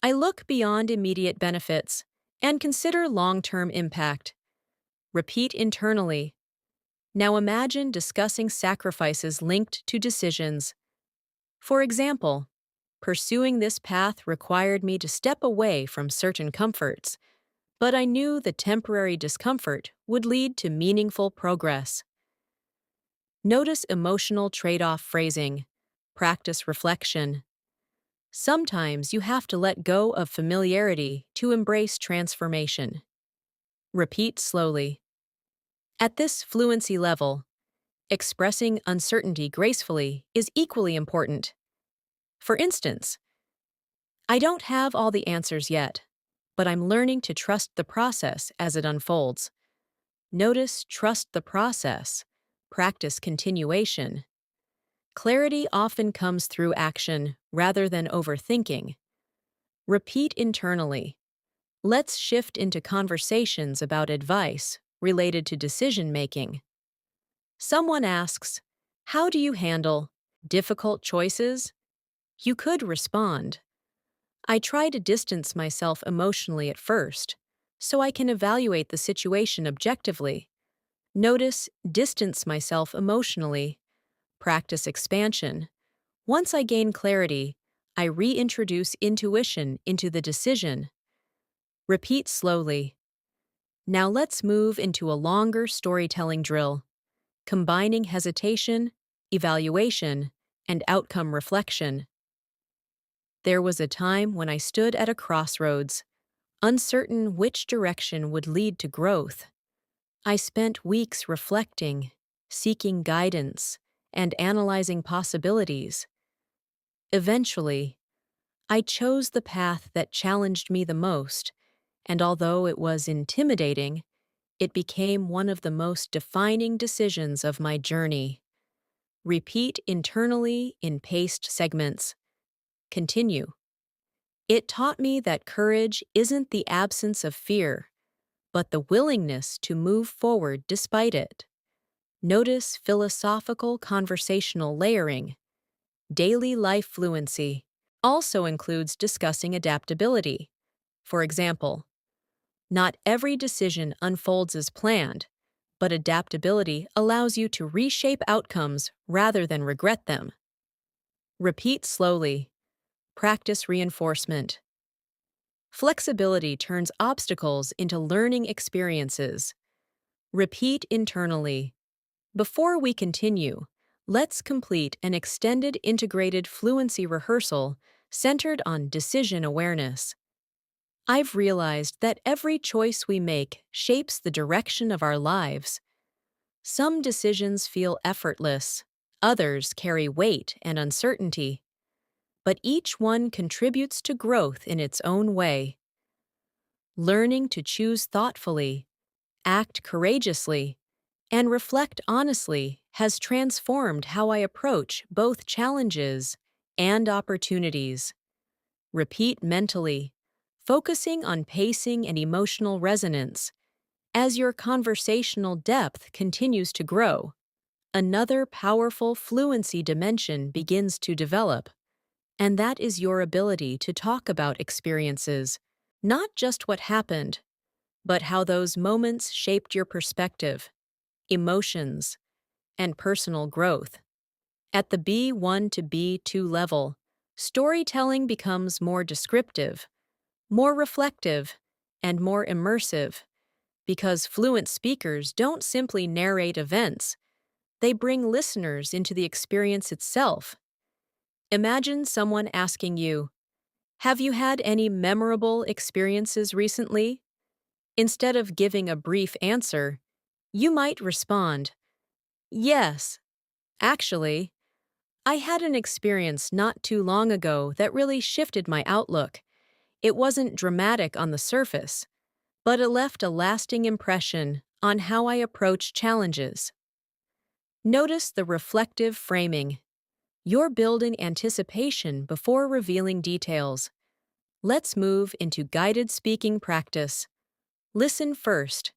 S1: I look beyond immediate benefits and consider long-term impact. Repeat internally. Now imagine discussing sacrifices linked to decisions. For example, pursuing this path required me to step away from certain comforts, but I knew the temporary discomfort would lead to meaningful progress. Notice emotional trade-off phrasing. Practice reflection. Sometimes you have to let go of familiarity to embrace transformation. Repeat slowly. At this fluency level, expressing uncertainty gracefully is equally important. For instance, I don't have all the answers yet, but I'm learning to trust the process as it unfolds. Notice trust the process. Practice continuation. Clarity often comes through action rather than overthinking. Repeat internally. Let's shift into conversations about advice related to decision-making. Someone asks, how do you handle difficult choices? You could respond, I try to distance myself emotionally at first, so I can evaluate the situation objectively. Notice, distance myself emotionally. Practice expansion. Once I gain clarity, I reintroduce intuition into the decision. Repeat slowly. Now let's move into a longer storytelling drill, combining hesitation, evaluation, and outcome reflection. There was a time when I stood at a crossroads, uncertain which direction would lead to growth. I spent weeks reflecting, seeking guidance, and analyzing possibilities. Eventually, I chose the path that challenged me the most, and although it was intimidating, it became one of the most defining decisions of my journey. Repeat internally in paced segments. Continue. It taught me that courage isn't the absence of fear, but the willingness to move forward despite it. Notice philosophical conversational layering. Daily life fluency also includes discussing adaptability. For example, not every decision unfolds as planned, but adaptability allows you to reshape outcomes rather than regret them. Repeat slowly. Practice reinforcement. Flexibility turns obstacles into learning experiences. Repeat internally. Before we continue, let's complete an extended integrated fluency rehearsal centered on decision awareness. I've realized that every choice we make shapes the direction of our lives. Some decisions feel effortless, others carry weight and uncertainty, but each one contributes to growth in its own way. Learning to choose thoughtfully, act courageously, and reflect honestly has transformed how I approach both challenges and opportunities. Repeat mentally, focusing on pacing and emotional resonance. As your conversational depth continues to grow, another powerful fluency dimension begins to develop, and that is your ability to talk about experiences, not just what happened, but how those moments shaped your perspective, emotions, and personal growth. At the B1 to B2 level, storytelling becomes more descriptive, more reflective, and more immersive, because fluent speakers don't simply narrate events, they bring listeners into the experience itself. Imagine someone asking you, "Have you had any memorable experiences recently?" Instead of giving a brief answer, you might respond, "Yes, actually, I had an experience not too long ago that really shifted my outlook. It wasn't dramatic on the surface, but it left a lasting impression on how I approach challenges." Notice the reflective framing. You're building anticipation before revealing details. Let's move into guided speaking practice. Listen first.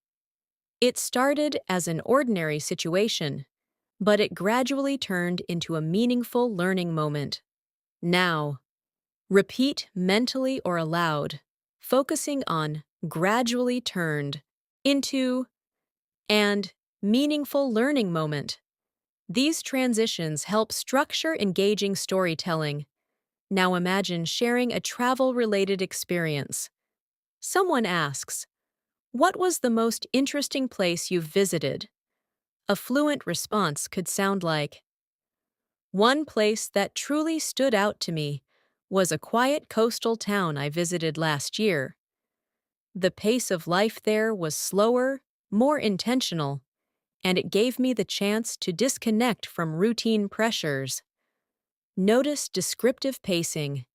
S1: It started as an ordinary situation, but it gradually turned into a meaningful learning moment. Now, repeat mentally or aloud, focusing on gradually turned into and meaningful learning moment. These transitions help structure engaging storytelling. Now imagine sharing a travel-related experience. Someone asks, "What was the most interesting place you've visited?" A fluent response could sound like, "One place that truly stood out to me was a quiet coastal town I visited last year. The pace of life there was slower, more intentional, and it gave me the chance to disconnect from routine pressures." Notice descriptive pacing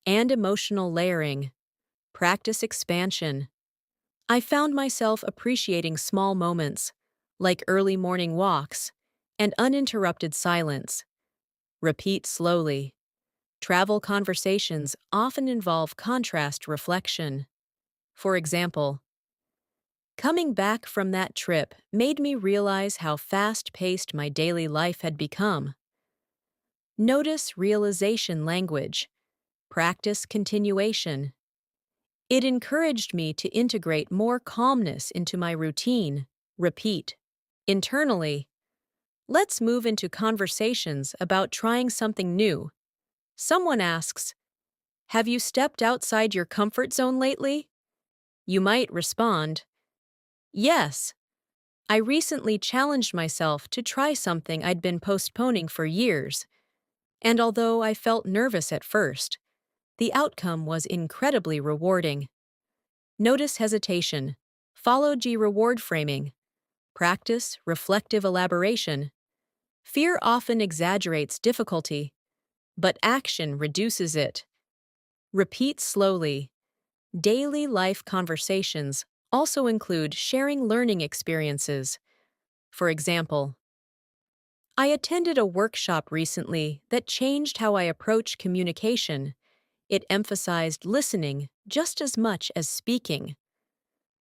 S1: and emotional layering. Practice expansion. I found myself appreciating small moments, like early morning walks and uninterrupted silence. Repeat slowly. Travel conversations often involve contrast reflection. For example, "Coming back from that trip made me realize how fast-paced my daily life had become." Notice realization language. practice continuation. It encouraged me to integrate more calmness into my routine. Repeat. Internally, let's move into conversations about trying something new. Someone asks, have you stepped outside your comfort zone lately? You might respond, yes. I recently challenged myself to try something I'd been postponing for years, and although I felt nervous at first, the outcome was incredibly rewarding. Notice hesitation. Follow G reward framing. Practice reflective elaboration. Fear often exaggerates difficulty, but action reduces it. Repeat slowly. Daily life conversations also include sharing learning experiences. For example, I attended a workshop recently that changed how I approach communication. It emphasized listening just as much as speaking.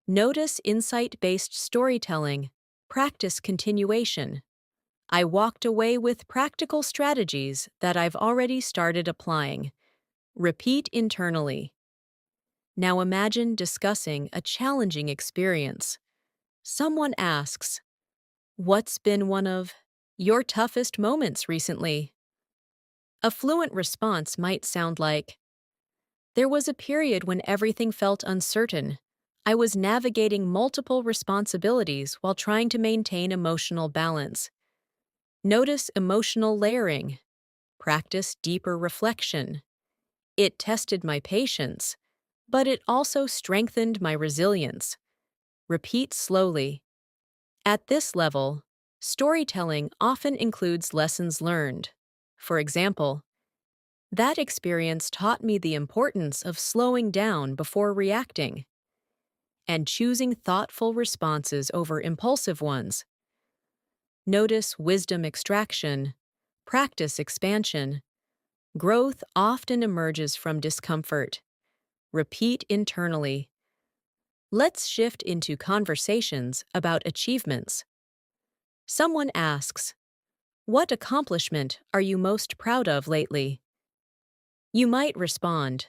S1: Notice insight-based storytelling. Practice continuation. I walked away with practical strategies that I've already started applying. Repeat internally. Now imagine discussing a challenging experience. Someone asks, what's been one of your toughest moments recently? A fluent response might sound like, there was a period when everything felt uncertain. I was navigating multiple responsibilities while trying to maintain emotional balance. Notice emotional layering. Practice deeper reflection. It tested my patience, but it also strengthened my resilience. Repeat slowly. At this level, storytelling often includes lessons learned. For example, that experience taught me the importance of slowing down before reacting and choosing thoughtful responses over impulsive ones. Notice wisdom extraction, practice expansion. Growth often emerges from discomfort. Repeat internally. Let's shift into conversations about achievements. Someone asks, what accomplishment are you most proud of lately? You might respond,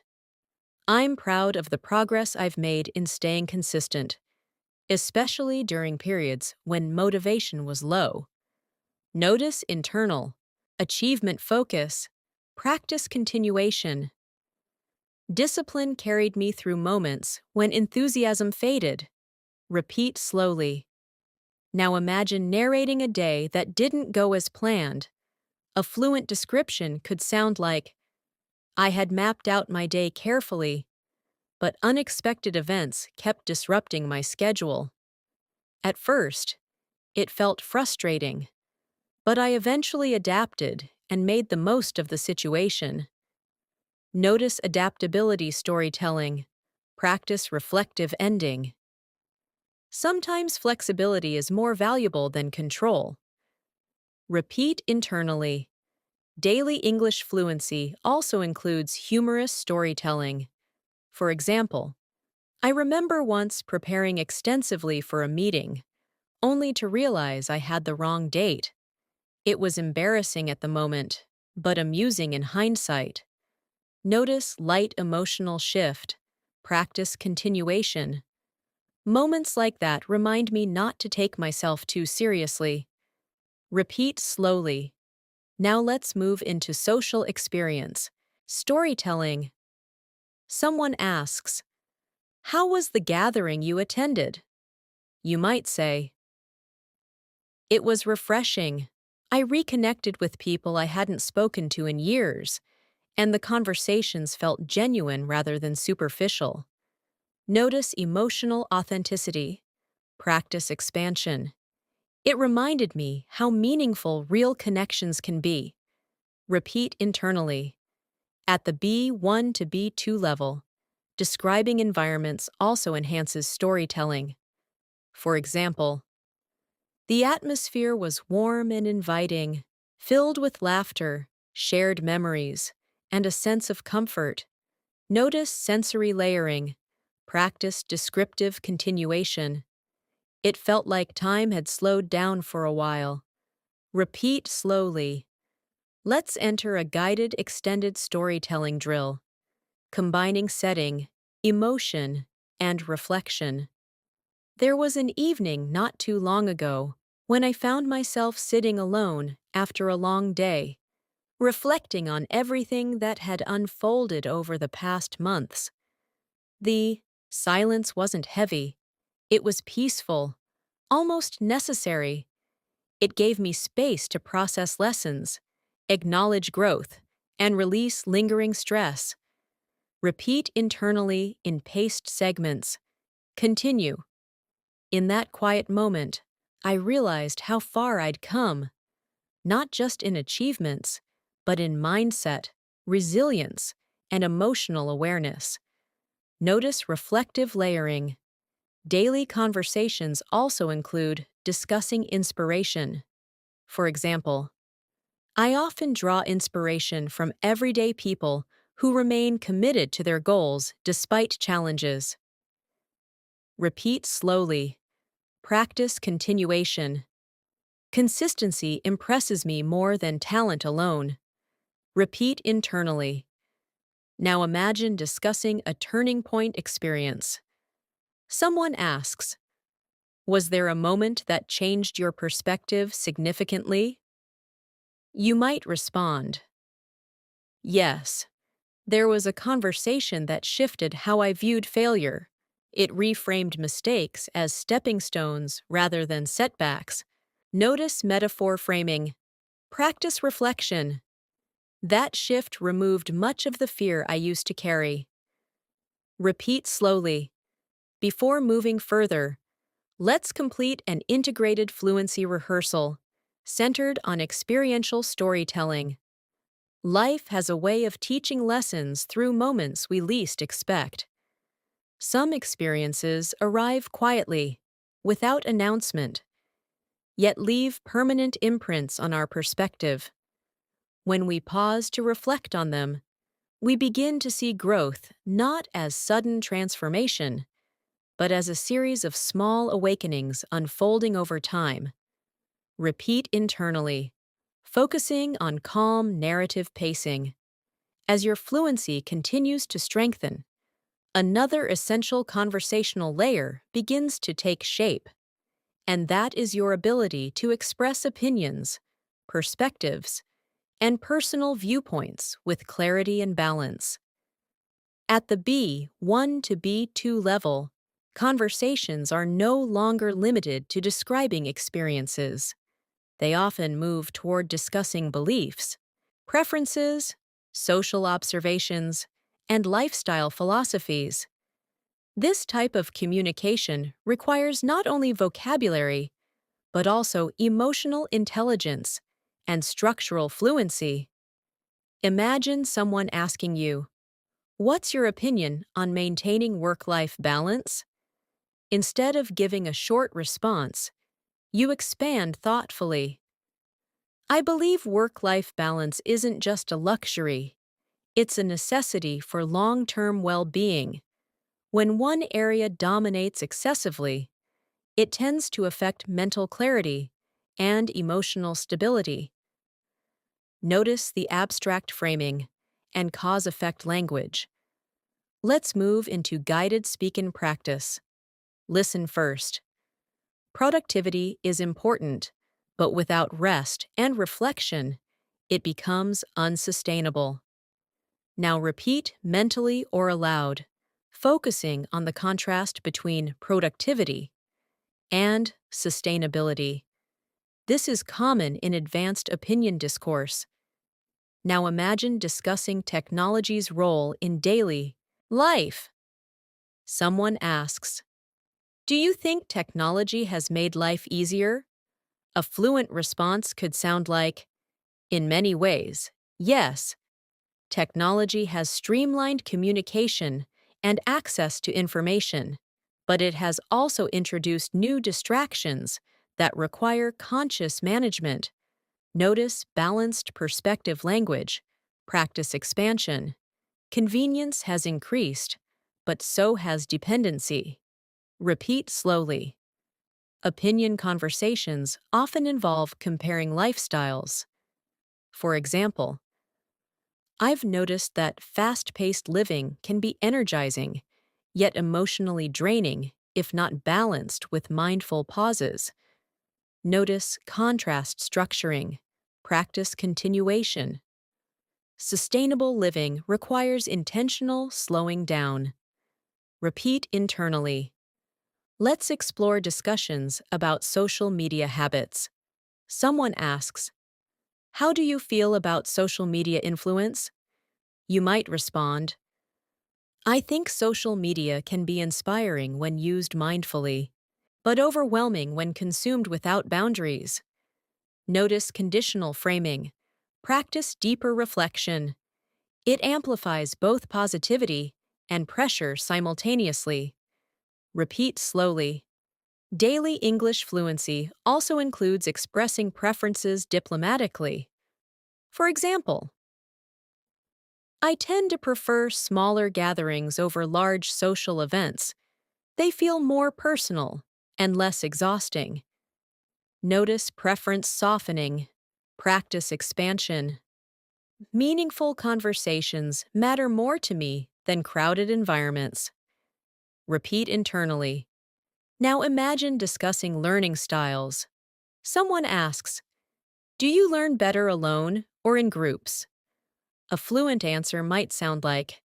S1: I'm proud of the progress I've made in staying consistent, especially during periods when motivation was low. Notice internal, achievement focus, practice continuation. Discipline carried me through moments when enthusiasm faded. Repeat slowly. Now imagine narrating a day that didn't go as planned. A fluent description could sound like, I had mapped out my day carefully, but unexpected events kept disrupting my schedule. At first, it felt frustrating, but I eventually adapted and made the most of the situation. Notice adaptability storytelling. Practice reflective ending. Sometimes flexibility is more valuable than control. Repeat internally. Daily English fluency also includes humorous storytelling. For example, I remember once preparing extensively for a meeting, only to realize I had the wrong date. It was embarrassing at the moment, but amusing in hindsight. Notice light emotional shift. Practice continuation. Moments like that remind me not to take myself too seriously. Repeat slowly. Now let's move into social experience. Storytelling. Someone asks, how was the gathering you attended? You might say, it was refreshing. I reconnected with people I hadn't spoken to in years, and the conversations felt genuine rather than superficial. Notice emotional authenticity. Practice expansion. It reminded me how meaningful real connections can be. Repeat internally. At the B1 to B2 level, describing environments also enhances storytelling. For example, the atmosphere was warm and inviting, filled with laughter, shared memories, and a sense of comfort. Notice sensory layering. Practice descriptive continuation. It felt like time had slowed down for a while. Repeat slowly. Let's enter a guided extended storytelling drill. combining setting, emotion, and reflection. There was an evening not too long ago when I found myself sitting alone after a long day, reflecting on everything that had unfolded over the past months. The silence wasn't heavy, it was peaceful, almost necessary. It gave me space to process lessons, acknowledge growth, and release lingering stress. Repeat internally in paced segments. Continue. In that quiet moment, I realized how far I'd come, not just in achievements, but in mindset, resilience, and emotional awareness. Notice reflective layering. Daily conversations also include discussing inspiration. For example, I often draw inspiration from everyday people who remain committed to their goals despite challenges. Repeat slowly. Practice continuation. Consistency impresses me more than talent alone. Repeat internally. Now imagine discussing a turning point experience. Someone asks, "Was there a moment that changed your perspective significantly?" You might respond, "Yes. There was a conversation that shifted how I viewed failure. It reframed mistakes as stepping stones rather than setbacks." Notice metaphor framing. Practice reflection. That shift removed much of the fear I used to carry. Repeat slowly. Before moving further, let's complete an integrated fluency rehearsal, centered on experiential storytelling. Life has a way of teaching lessons through moments we least expect. Some experiences arrive quietly, without announcement, yet leave permanent imprints on our perspective. When we pause to reflect on them, we begin to see growth not as sudden transformation, but as a series of small awakenings unfolding over time. Repeat internally, focusing on calm narrative pacing. As your fluency continues to strengthen, another essential conversational layer begins to take shape, and that is your ability to express opinions, perspectives, and personal viewpoints with clarity and balance. At the B1 to B2 level, conversations are no longer limited to describing experiences. They often move toward discussing beliefs, preferences, social observations, and lifestyle philosophies. This type of communication requires not only vocabulary, but also emotional intelligence and structural fluency. Imagine someone asking you, "What's your opinion on maintaining work-life balance?" Instead of giving a short response, you expand thoughtfully. "I believe work-life balance isn't just a luxury, it's a necessity for long-term well-being. When one area dominates excessively, it tends to affect mental clarity and emotional stability." Notice the abstract framing and cause-effect language. Let's move into guided speak-in practice. Listen first. Productivity is important, but without rest and reflection, it becomes unsustainable. Now repeat mentally or aloud, focusing on the contrast between productivity and sustainability. This is common in advanced opinion discourse. Now imagine discussing technology's role in daily life. Someone asks, "Do you think technology has made life easier?" A fluent response could sound like, "In many ways, yes. Technology has streamlined communication and access to information, but it has also introduced new distractions that require conscious management." Notice balanced perspective language. Practice expansion. Convenience has increased, but so has dependency. Repeat slowly. Opinion conversations often involve comparing lifestyles. For example, I've noticed that fast-paced living can be energizing, yet emotionally draining if not balanced with mindful pauses. Notice contrast structuring. Practice continuation. Sustainable living requires intentional slowing down. Repeat internally. Let's explore discussions about social media habits. Someone asks, "How do you feel about social media influence?" You might respond, "I think social media can be inspiring when used mindfully, but overwhelming when consumed without boundaries." Notice conditional framing. Practice deeper reflection. It amplifies both positivity and pressure simultaneously. Repeat slowly. Daily English fluency also includes expressing preferences diplomatically. For example, I tend to prefer smaller gatherings over large social events. They feel more personal and less exhausting. Notice preference softening. Practice expansion. Meaningful conversations matter more to me than crowded environments. Repeat internally. Now imagine discussing learning styles. Someone asks, "Do you learn better alone or in groups?" A fluent answer might sound like,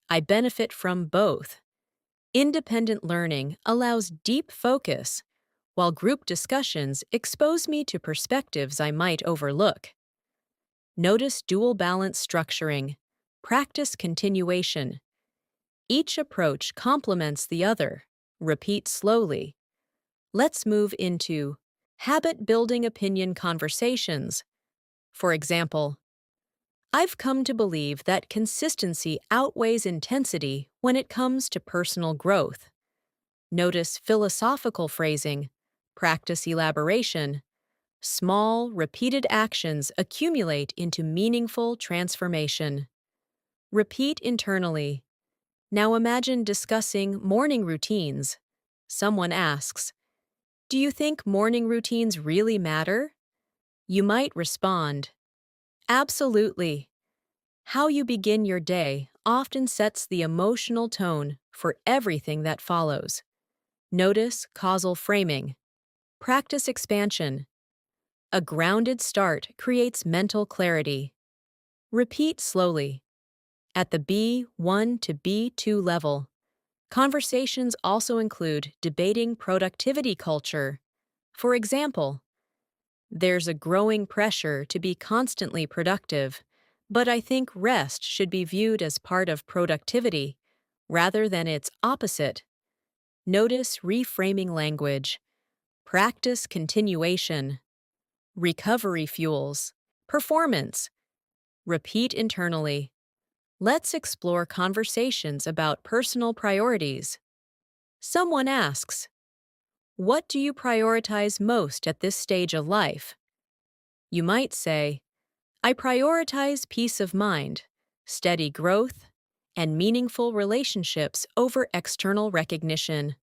S1: "I benefit from both." Independent learning allows deep focus, while group discussions expose me to perspectives I might overlook. Notice dual balance structuring. Practice continuation. Each approach complements the other. Repeat slowly. Let's move into habit-building opinion conversations. For example, I've come to believe that consistency outweighs intensity when it comes to personal growth. Notice philosophical phrasing. Practice elaboration. Small, repeated actions accumulate into meaningful transformation. Repeat internally. Now imagine discussing morning routines. Someone asks, "Do you think morning routines really matter?" You might respond, "Absolutely." How you begin your day often sets the emotional tone for everything that follows. Notice causal framing. Practice expansion. A grounded start creates mental clarity. Repeat slowly. At the B1 to B2 level, conversations also include debating productivity culture. For example, there's a growing pressure to be constantly productive, but I think rest should be viewed as part of productivity rather than its opposite. Notice reframing language. Practice continuation. Recovery fuels. Performance. Repeat internally. Let's explore conversations about personal priorities. Someone asks, "What do you prioritize most at this stage of life?" You might say, "I prioritize peace of mind, steady growth, and meaningful relationships over external recognition."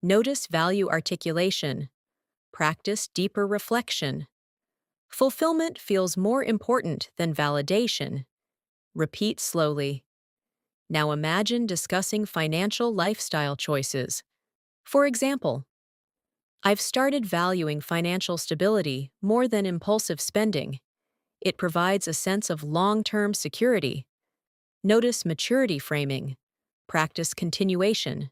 S1: Notice value articulation. Practice deeper reflection. Fulfillment feels more important than validation. Repeat slowly. Now imagine discussing financial lifestyle choices. For example, I've started valuing financial stability more than impulsive spending. It provides a sense of long-term security. Notice maturity framing. Practice continuation.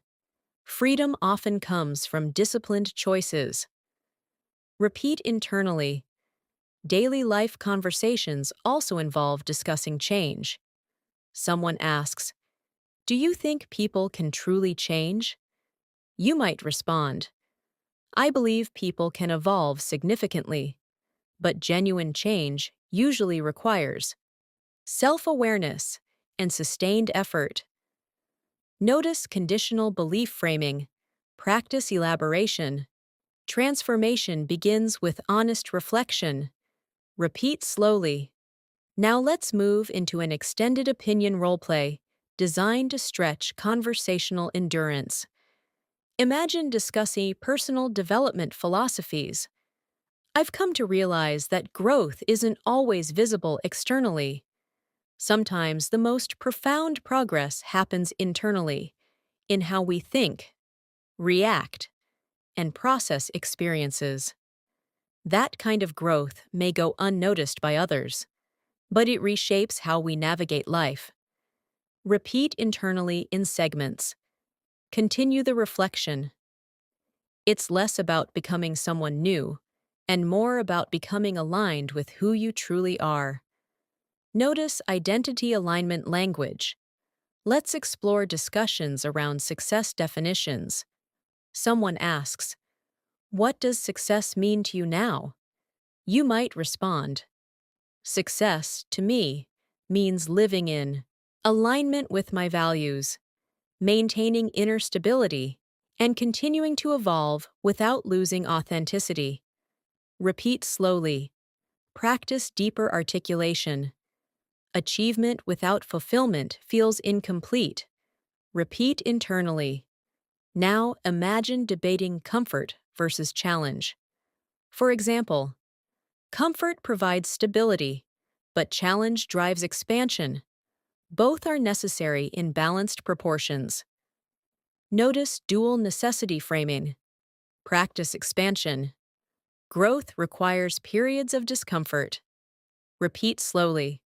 S1: Freedom often comes from disciplined choices. Repeat internally. Daily life conversations also involve discussing change. Someone asks, "Do you think people can truly change?" You might respond, "I believe people can evolve significantly, but genuine change usually requires self-awareness and sustained effort." Notice conditional belief framing. Practice elaboration. Transformation begins with honest reflection. Repeat slowly. Now let's move into an extended opinion roleplay designed to stretch conversational endurance. Imagine discussing personal development philosophies. I've come to realize that growth isn't always visible externally. Sometimes the most profound progress happens internally, in how we think, react, and process experiences. That kind of growth may go unnoticed by others, but it reshapes how we navigate life. Repeat internally in segments. Continue the reflection. It's less about becoming someone new and more about becoming aligned with who you truly are. Notice identity alignment language. Let's explore discussions around success definitions. Someone asks, "What does success mean to you now?" You might respond, "Success, to me, means living in alignment with my values, maintaining inner stability, and continuing to evolve without losing authenticity." Repeat slowly. Practice deeper articulation. Achievement without fulfillment feels incomplete. Repeat internally. Now imagine debating comfort versus challenge. For example, comfort provides stability, but challenge drives expansion. Both are necessary in balanced proportions. Notice dual necessity framing. Practice expansion. Growth requires periods of discomfort. Repeat slowly.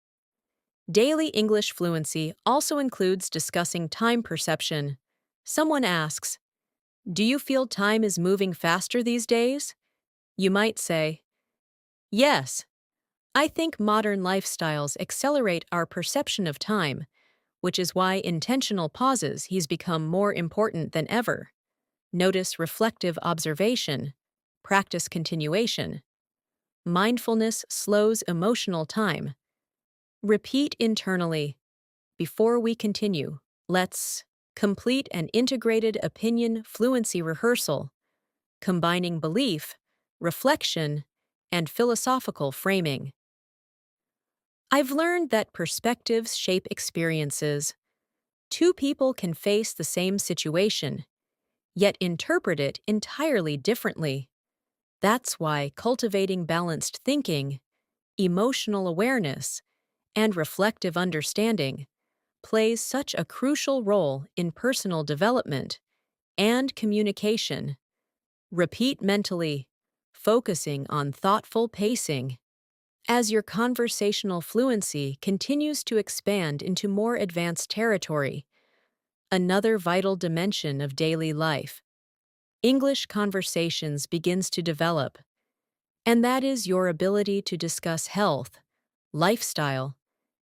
S1: Daily English fluency also includes discussing time perception. Someone asks, "Do you feel time is moving faster these days?" You might say, "Yes, I think modern lifestyles accelerate our perception of time, which is why intentional pauses has become more important than ever." Notice reflective observation. Practice continuation. Mindfulness slows emotional time. Repeat internally. Before we continue, let's complete an integrated opinion fluency rehearsal, combining belief, reflection, and philosophical framing. I've learned that perspectives shape experiences. Two people can face the same situation, yet interpret it entirely differently. That's why cultivating balanced thinking, emotional awareness, and reflective understanding plays such a crucial role in personal development and communication. Repeat mentally, focusing on thoughtful pacing. As your conversational fluency continues to expand into more advanced territory, another vital dimension of daily life, English conversations begins to develop, and that is your ability to discuss health, lifestyle,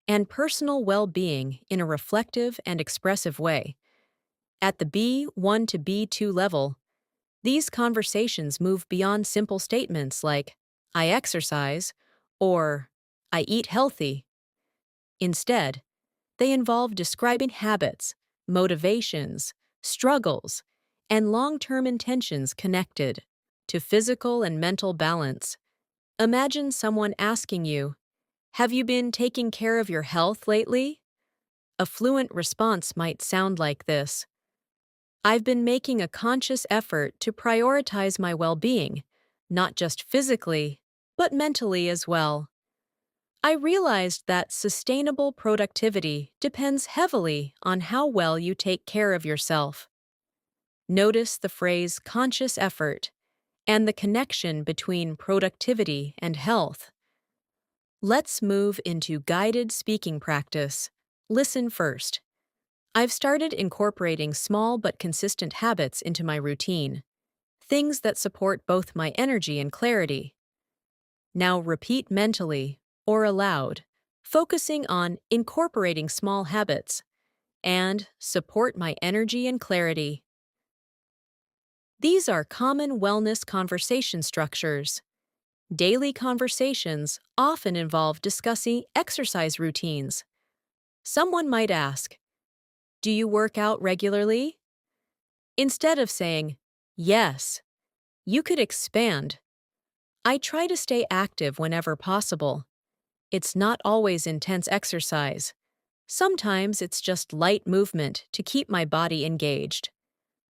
S1: and personal well-being in a reflective and expressive way. At the B1 to B2 level, these conversations move beyond simple statements like, "I exercise," or "I eat healthy." Instead, they involve describing habits, motivations, struggles, and long-term intentions connected to physical and mental balance. Imagine someone asking you, "Have you been taking care of your health lately?" A fluent response might sound like this: "I've been making a conscious effort to prioritize my well-being, not just physically, but mentally as well. I realized that sustainable productivity depends heavily on how well you take care of yourself." Notice the phrase conscious effort and the connection between productivity and health. Let's move into guided speaking practice. Listen first. I've started incorporating small but consistent habits into my routine, things that support both my energy and clarity. Now repeat mentally or aloud, focusing on incorporating small habits and support my energy and clarity. These are common wellness conversation structures. Daily conversations often involve discussing exercise routines. Someone might ask, "Do you work out regularly?" Instead of saying, "Yes," you could expand, "I try to stay active whenever possible." It's not always intense exercise. Sometimes it's just light movement to keep my body engaged.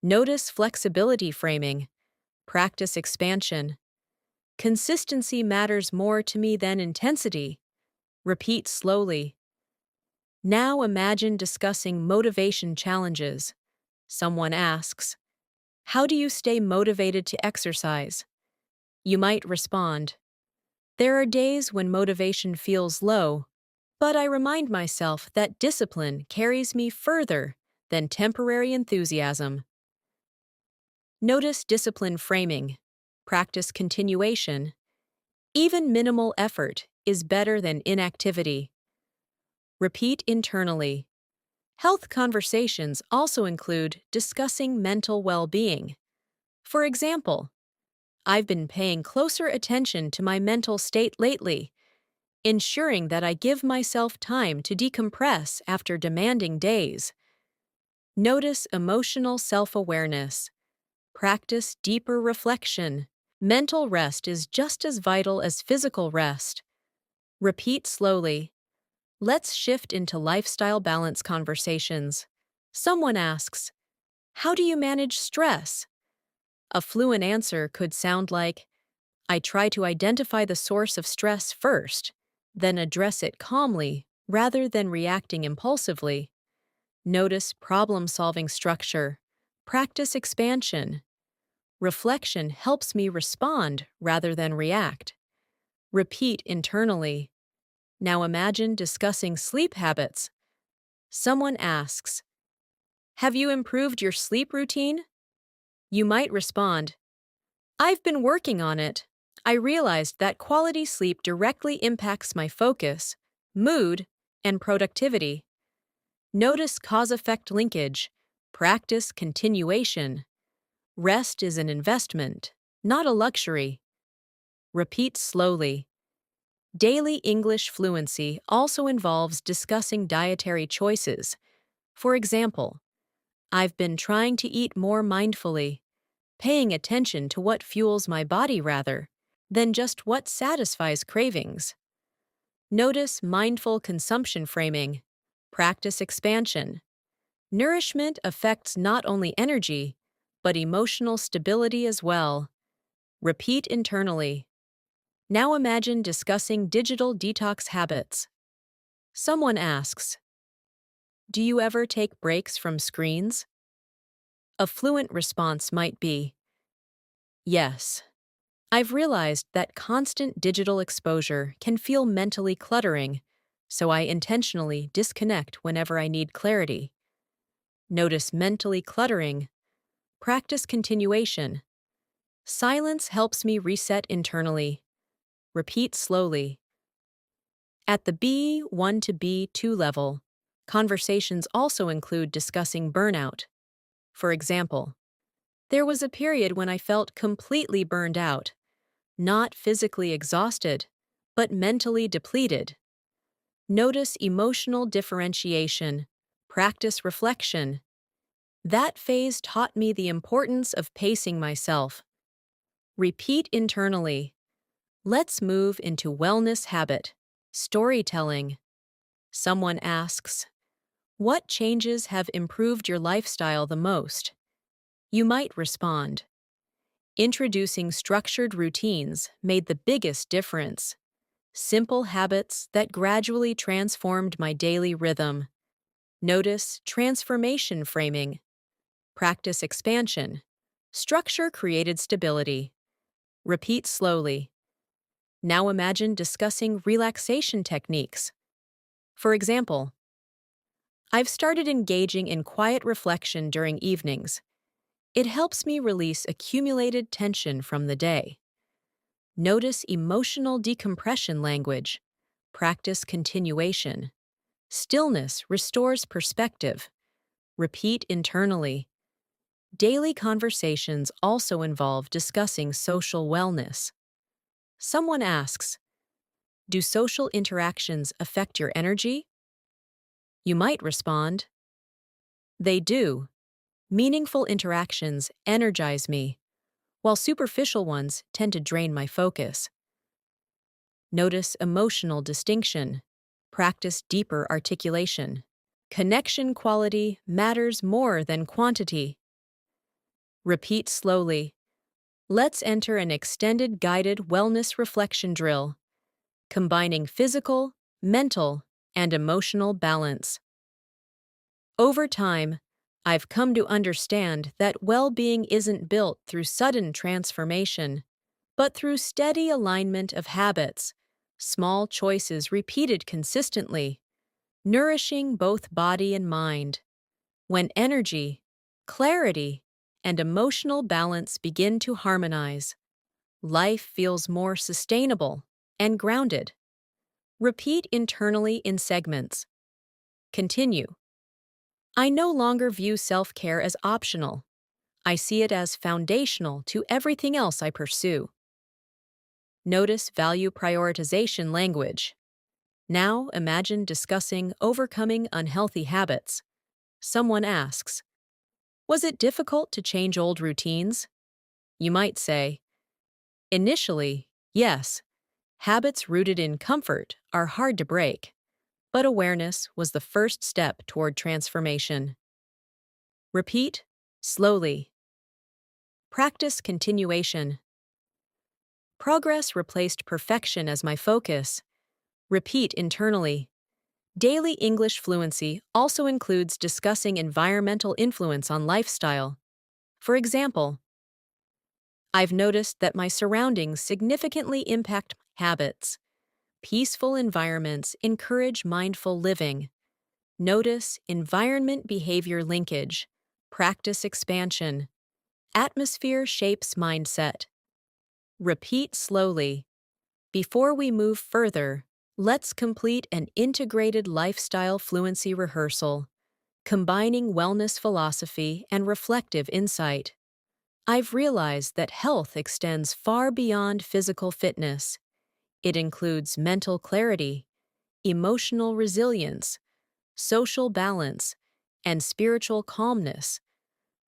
S1: Notice flexibility framing. Practice expansion. Consistency matters more to me than intensity. Repeat slowly. Now imagine discussing motivation challenges. Someone asks, how do you stay motivated to exercise? You might respond, there are days when motivation feels low, but I remind myself that discipline carries me further than temporary enthusiasm. Notice discipline framing. Practice continuation. Even minimal effort is better than inactivity. Repeat internally. Health conversations also include discussing mental well-being. For example, I've been paying closer attention to my mental state lately, ensuring that I give myself time to decompress after demanding days. Notice emotional self-awareness. Practice deeper reflection. Mental rest is just as vital as physical rest. Repeat slowly. Let's shift into lifestyle balance conversations. Someone asks, how do you manage stress? A fluent answer could sound like, I try to identify the source of stress first, then address it calmly rather than reacting impulsively. Notice problem-solving structure. Practice expansion. Reflection helps me respond rather than react. Repeat internally. Now imagine discussing sleep habits. Someone asks, have you improved your sleep routine? You might respond, I've been working on it. I realized that quality sleep directly impacts my focus, mood, and productivity. Notice cause-effect linkage. Practice continuation. Rest is an investment, not a luxury. Repeat slowly. Daily English fluency also involves discussing dietary choices. For example, I've been trying to eat more mindfully, paying attention to what fuels my body rather than just what satisfies cravings. Notice mindful consumption framing. Practice expansion. Nourishment affects not only energy, but emotional stability as well. Repeat internally. Now imagine discussing digital detox habits. Someone asks, do you ever take breaks from screens? A fluent response might be, yes. I've realized that constant digital exposure can feel mentally cluttering, so I intentionally disconnect whenever I need clarity. Notice mentally cluttering. Practice continuation. Silence helps me reset internally. Repeat slowly. At the B1 to B2 level, conversations also include discussing burnout. For example, there was a period when I felt completely burned out, not physically exhausted, but mentally depleted. Notice emotional differentiation. Practice reflection. That phase taught me the importance of pacing myself. Repeat internally. Let's move into wellness habit. Storytelling. Someone asks, what changes have improved your lifestyle the most? You might respond, introducing structured routines made the biggest difference. Simple habits that gradually transformed my daily rhythm. Notice transformation framing. Practice expansion. Structure created stability. Repeat slowly. Now imagine discussing relaxation techniques. For example, I've started engaging in quiet reflection during evenings. It helps me release accumulated tension from the day. Notice emotional decompression language. Practice continuation. Stillness restores perspective. Repeat internally. Daily conversations also involve discussing social wellness. Someone asks, do social interactions affect your energy? You might respond, they do. Meaningful interactions energize me, while superficial ones tend to drain my focus. Notice emotional distinction. Practice deeper articulation. Connection quality matters more than quantity. Repeat slowly. Let's enter an extended guided wellness reflection drill, combining physical, mental, and emotional balance. Over time, I've come to understand that well-being isn't built through sudden transformation, but through steady alignment of habits, small choices repeated consistently, nourishing both body and mind. When energy, clarity, and emotional balance begin to harmonize, life feels more sustainable and grounded. Repeat internally in segments. Continue. I no longer view self-care as optional. I see it as foundational to everything else I pursue. Notice value prioritization language. Now imagine discussing overcoming unhealthy habits. Someone asks, "Was it difficult to change old routines?" You might say, "Initially, yes. Habits rooted in comfort are hard to break, but awareness was the first step toward transformation." Repeat slowly. Practice continuation. Progress replaced perfection as my focus. Repeat internally. Daily English fluency also includes discussing environmental influence on lifestyle. For example, I've noticed that my surroundings significantly impact my habits. Peaceful environments encourage mindful living. Notice environment behavior linkage. Practice expansion. Atmosphere shapes mindset. Repeat slowly. Before we move further, let's complete an integrated lifestyle fluency rehearsal, combining wellness philosophy and reflective insight. I've realized that health extends far beyond physical fitness. It includes mental clarity, emotional resilience, social balance, and spiritual calmness.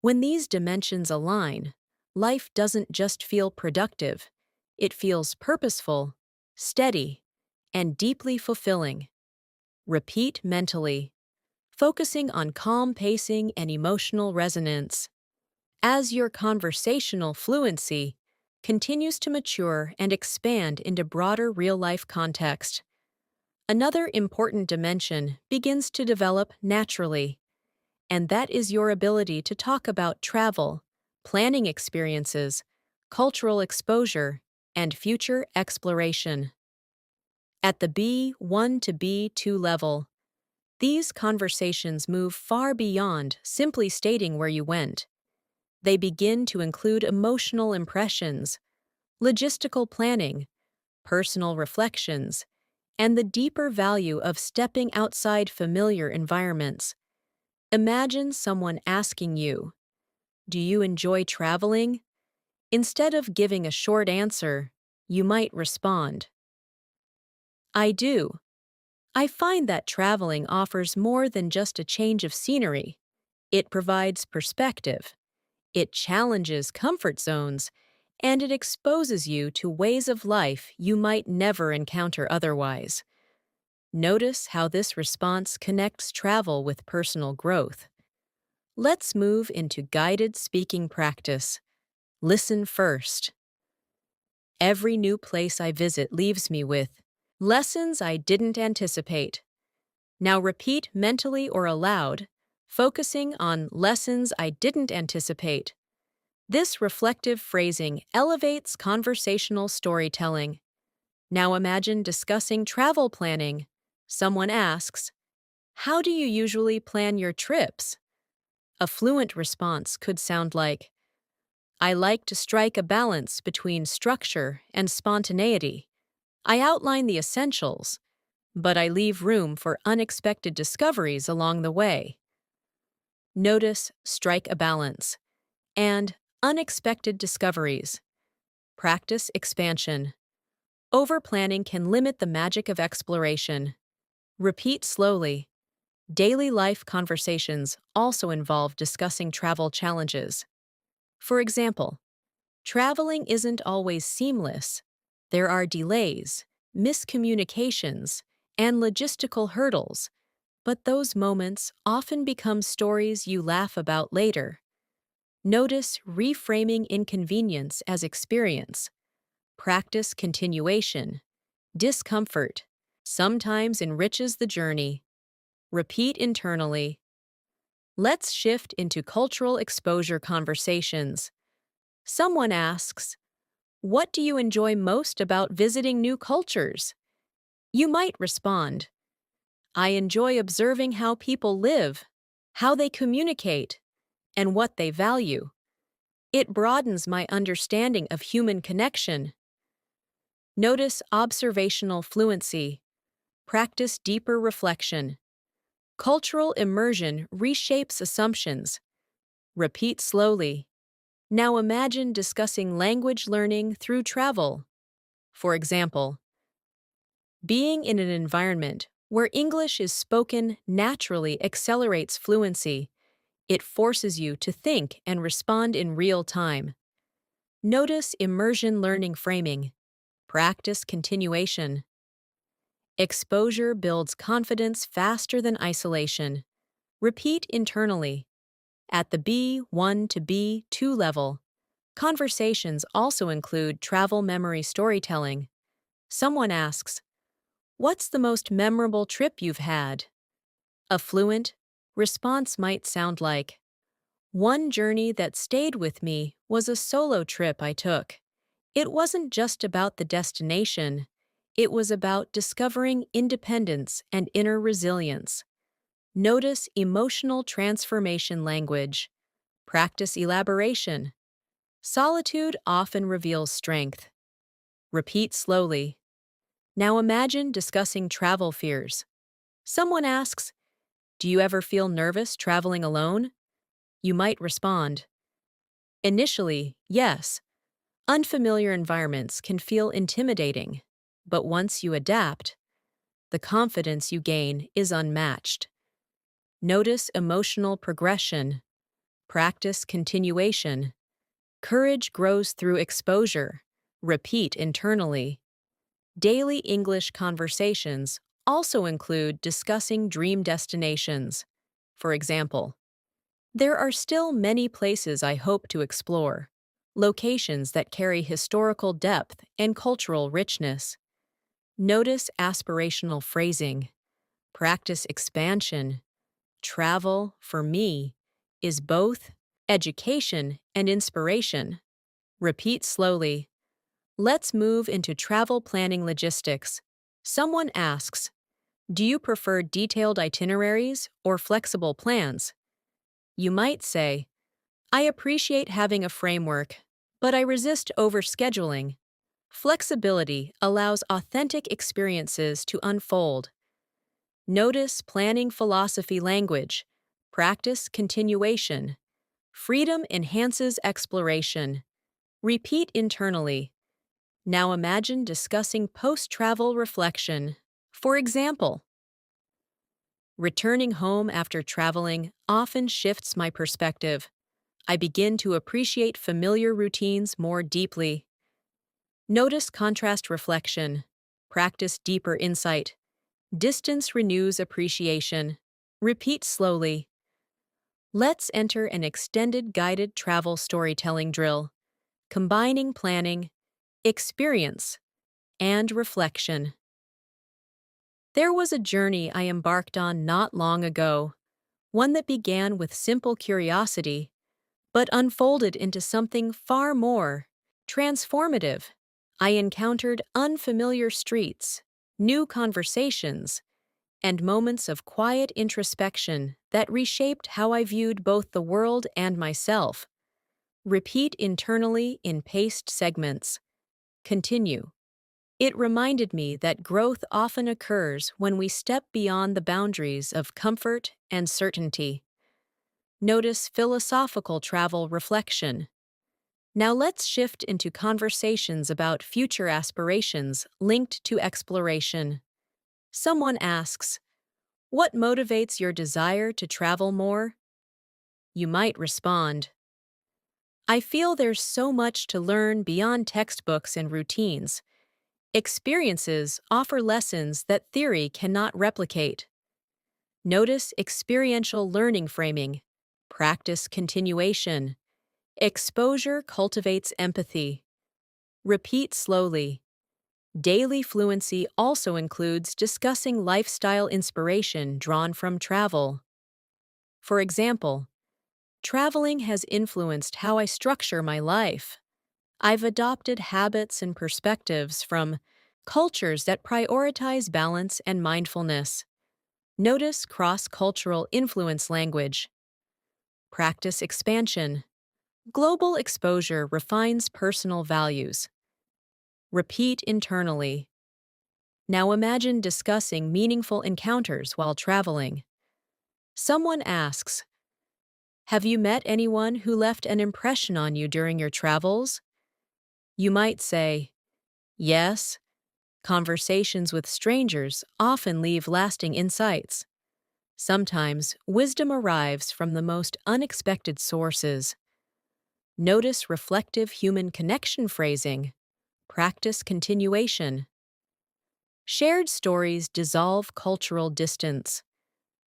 S1: When these dimensions align, life doesn't just feel productive, it feels purposeful, steady, and deeply fulfilling. Repeat mentally, focusing on calm pacing and emotional resonance. As your conversational fluency continues to mature and expand into broader real-life context, another important dimension begins to develop naturally, and that is your ability to talk about travel, planning experiences, cultural exposure, and future exploration. At the B1 to B2 level, these conversations move far beyond simply stating where you went. They begin to include emotional impressions, logistical planning, personal reflections, and the deeper value of stepping outside familiar environments. Imagine someone asking you, "Do you enjoy traveling?" Instead of giving a short answer, you might respond, "I do. I find that traveling offers more than just a change of scenery. It provides perspective. It challenges comfort zones, and it exposes you to ways of life you might never encounter otherwise." Notice how this response connects travel with personal growth. Let's move into guided speaking practice. Listen first. Every new place I visit leaves me with lessons I didn't anticipate. Now repeat mentally or aloud, focusing on lessons I didn't anticipate. This reflective phrasing elevates conversational storytelling. Now imagine discussing travel planning. Someone asks, "How do you usually plan your trips?" A fluent response could sound like, "I like to strike a balance between structure and spontaneity. I outline the essentials, but I leave room for unexpected discoveries along the way." Notice strike a balance and unexpected discoveries. Practice expansion. Overplanning can limit the magic of exploration. Repeat slowly. Daily life conversations also involve discussing travel challenges. For example, traveling isn't always seamless. There are delays, miscommunications, and logistical hurdles, but those moments often become stories you laugh about later. Notice reframing inconvenience as experience. Practice continuation. Discomfort. sometimes enriches the journey. Repeat internally. Let's shift into cultural exposure conversations. Someone asks, "What do you enjoy most about visiting new cultures?" You might respond, "I enjoy observing how people live, how they communicate, and what they value. It broadens my understanding of human connection." Notice observational fluency. Practice deeper reflection. Cultural immersion reshapes assumptions. Repeat slowly. Now imagine discussing language learning through travel. For example, being in an environment where English is spoken naturally accelerates fluency. It forces you to think and respond in real time. Notice immersion learning framing. Practice continuation. Exposure builds confidence faster than isolation. Repeat internally. At the B1 to B2 level, conversations also include travel memory storytelling. Someone asks, "What's the most memorable trip you've had?" A fluent response might sound like, "One journey that stayed with me was a solo trip I took. It wasn't just about the destination, it was about discovering independence and inner resilience." Notice emotional transformation language. Practice elaboration. Solitude often reveals strength. Repeat slowly. Now imagine discussing travel fears. Someone asks, "Do you ever feel nervous traveling alone?" You might respond, "Initially, yes. Unfamiliar environments can feel intimidating, but once you adapt, the confidence you gain is unmatched." Notice emotional progression. Practice continuation. Courage grows through exposure. Repeat internally. Daily English conversations also include discussing dream destinations. For example, "There are still many places I hope to explore, locations that carry historical depth and cultural richness." Notice aspirational phrasing. Practice expansion. Travel, for me, is both education and inspiration. Repeat slowly. Let's move into travel planning logistics. Someone asks, "Do you prefer detailed itineraries or flexible plans?" You might say, "I appreciate having a framework, but I resist overscheduling." Flexibility allows authentic experiences to unfold. Notice planning philosophy language. Practice continuation. Freedom enhances exploration. Repeat internally. Now imagine discussing post-travel reflection. For example, "Returning home after traveling often shifts my perspective. I begin to appreciate familiar routines more deeply." Notice contrast reflection. Practice deeper insight. Distance renews appreciation. Repeat slowly. Let's enter an extended guided travel storytelling drill, combining planning, experience, and reflection. There was a journey I embarked on not long ago, one that began with simple curiosity, but unfolded into something far more transformative. I encountered unfamiliar streets, new conversations, and moments of quiet introspection that reshaped how I viewed both the world and myself. Repeat internally in paced segments. Continue. It reminded me that growth often occurs when we step beyond the boundaries of comfort and certainty. Notice philosophical travel reflection. Now let's shift into conversations about future aspirations linked to exploration. Someone asks, "What motivates your desire to travel more?" You might respond, "I feel there's so much to learn beyond textbooks and routines. Experiences offer lessons that theory cannot replicate." Notice experiential learning framing. Practice continuation. Exposure cultivates empathy. Repeat slowly. Daily fluency also includes discussing lifestyle inspiration drawn from travel. For example, traveling has influenced how I structure my life. I've adopted habits and perspectives from cultures that prioritize balance and mindfulness. Notice cross-cultural influence language. Practice expansion. Global exposure refines personal values. Repeat internally. Now imagine discussing meaningful encounters while traveling. Someone asks, "Have you met anyone who left an impression on you during your travels?" You might say, "Yes, conversations with strangers often leave lasting insights." Sometimes wisdom arrives from the most unexpected sources. Notice reflective human connection phrasing. Practice continuation. Shared stories dissolve cultural distance.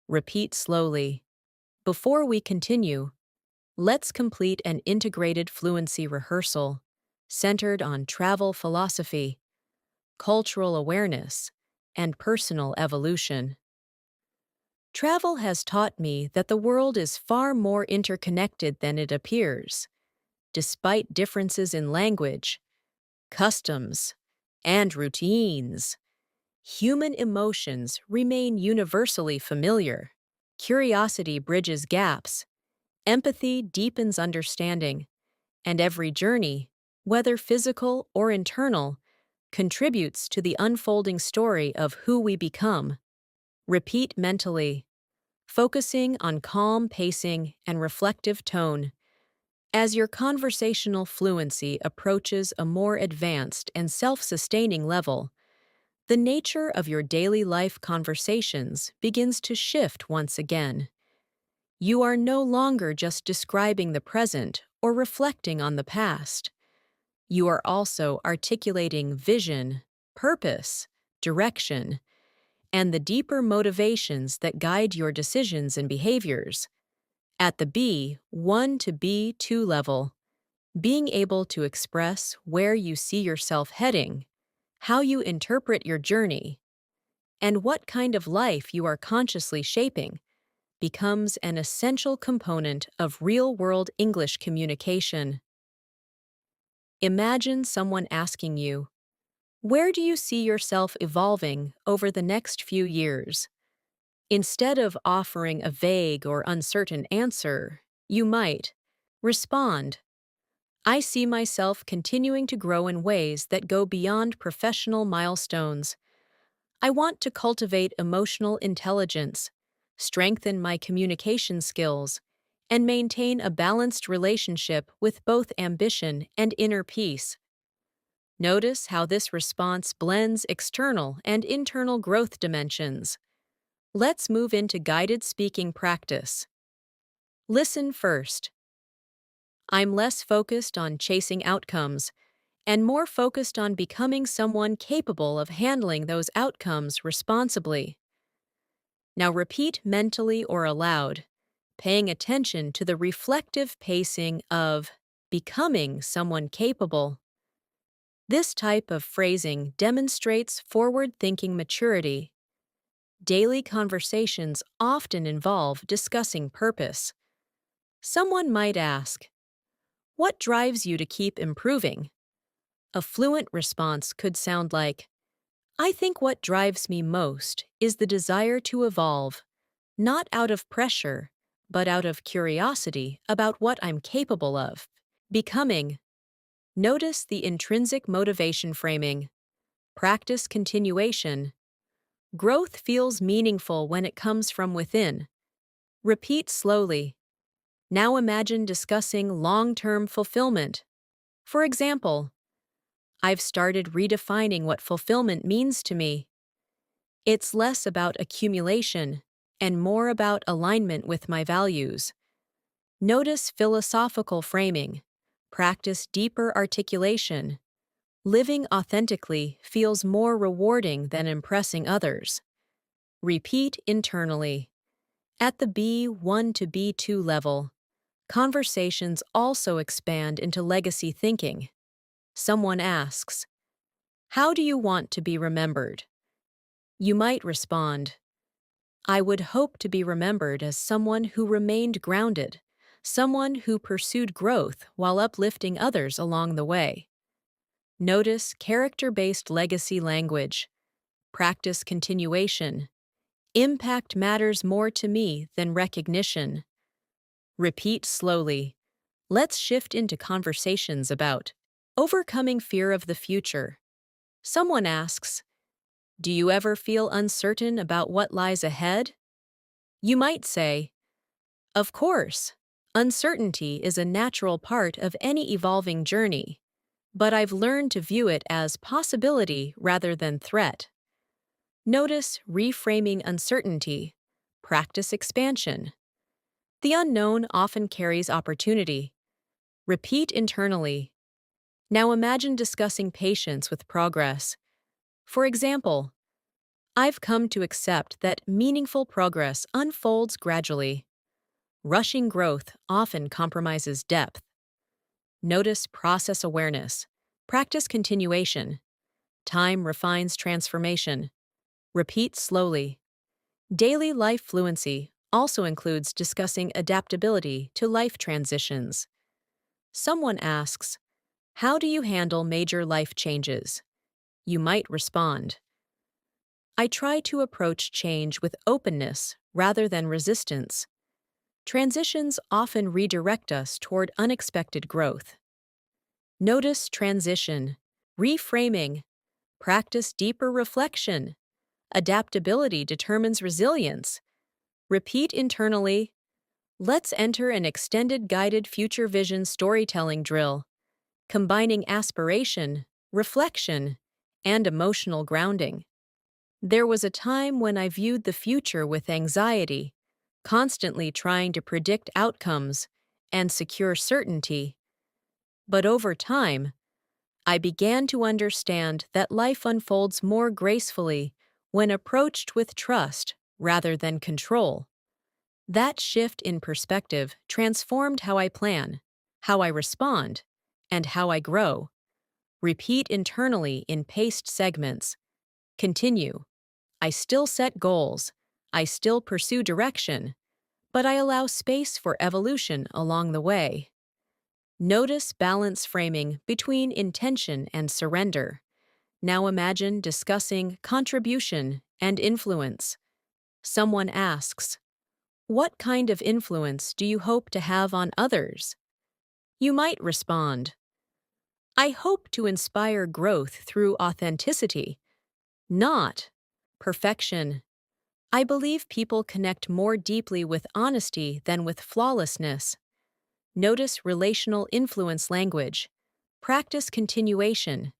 S1: Repeat slowly. Before we continue, let's complete an integrated fluency rehearsal centered on travel philosophy, cultural awareness, and personal evolution. Travel has taught me that the world is far more interconnected than it appears. Despite differences in language, customs, and routines, human emotions remain universally familiar. Curiosity bridges gaps, empathy deepens understanding, and every journey, whether physical or internal, contributes to the unfolding story of who we become. Repeat mentally, focusing on calm pacing and reflective tone. As your conversational fluency approaches a more advanced and self-sustaining level, the nature of your daily life conversations begins to shift once again. You are no longer just describing the present or reflecting on the past. You are also articulating vision, purpose, direction, and the deeper motivations that guide your decisions and behaviors. At the B1 to B2 level, being able to express where you see yourself heading, how you interpret your journey, and what kind of life you are consciously shaping becomes an essential component of real-world English communication. Imagine someone asking you, "Where do you see yourself evolving over the next few years?" Instead of offering a vague or uncertain answer, you might respond, "I see myself continuing to grow in ways that go beyond professional milestones. I want to cultivate emotional intelligence, strengthen my communication skills, and maintain a balanced relationship with both ambition and inner peace." Notice how this response blends external and internal growth dimensions. Let's move into guided speaking practice. Listen first. I'm less focused on chasing outcomes and more focused on becoming someone capable of handling those outcomes responsibly. Now repeat mentally or aloud, paying attention to the reflective pacing of becoming someone capable. This type of phrasing demonstrates forward-thinking maturity. Daily conversations often involve discussing purpose. Someone might ask, "What drives you to keep improving?" A fluent response could sound like, "I think what drives me most is the desire to evolve, not out of pressure, but out of curiosity about what I'm capable of becoming." Notice the intrinsic motivation framing. Practice continuation. Growth feels meaningful when it comes from within. Repeat slowly. Now imagine discussing long-term fulfillment. For example, "I've started redefining what fulfillment means to me. It's less about accumulation and more about alignment with my values." Notice philosophical framing. Practice deeper articulation. Living authentically feels more rewarding than impressing others. Repeat internally. At the B1 to B2 level, conversations also expand into legacy thinking. Someone asks, How do you want to be remembered? You might respond, I would hope to be remembered as someone who remained grounded, someone who pursued growth while uplifting others along the way. Notice character-based legacy language. Practice continuation. Impact matters more to me than recognition. Repeat slowly. Let's shift into conversations about overcoming fear of the future. Someone asks, do you ever feel uncertain about what lies ahead? You might say, of course, uncertainty is a natural part of any evolving journey, but I've learned to view it as possibility rather than threat. Notice reframing uncertainty. Practice expansion. The unknown often carries opportunity. Repeat internally. Now imagine discussing patience with progress. For example, I've come to accept that meaningful progress unfolds gradually. Rushing growth often compromises depth. Notice process awareness. Practice continuation. Time refines transformation. Repeat slowly. Daily life fluency also includes discussing adaptability to life transitions. Someone asks, how do you handle major life changes? You might respond, I try to approach change with openness rather than resistance. Transitions often redirect us toward unexpected growth. Notice transition, reframing, practice deeper reflection. Adaptability determines resilience. Repeat internally. Let's enter an extended guided future vision storytelling drill, combining aspiration, reflection, and emotional grounding. There was a time when I viewed the future with anxiety, constantly trying to predict outcomes and secure certainty. But over time, I began to understand that life unfolds more gracefully when approached with trust rather than control. That shift in perspective transformed how I plan, how I respond, and how I grow. Repeat internally in paced segments. Continue. I still set goals. I still pursue direction, but I allow space for evolution along the way. Notice balance framing between intention and surrender. Now imagine discussing contribution and influence. Someone asks, what kind of influence do you hope to have on others? You might respond, I hope to inspire growth through authenticity, not perfection. I believe people connect more deeply with honesty than with flawlessness. Notice relational influence language. Practice continuation.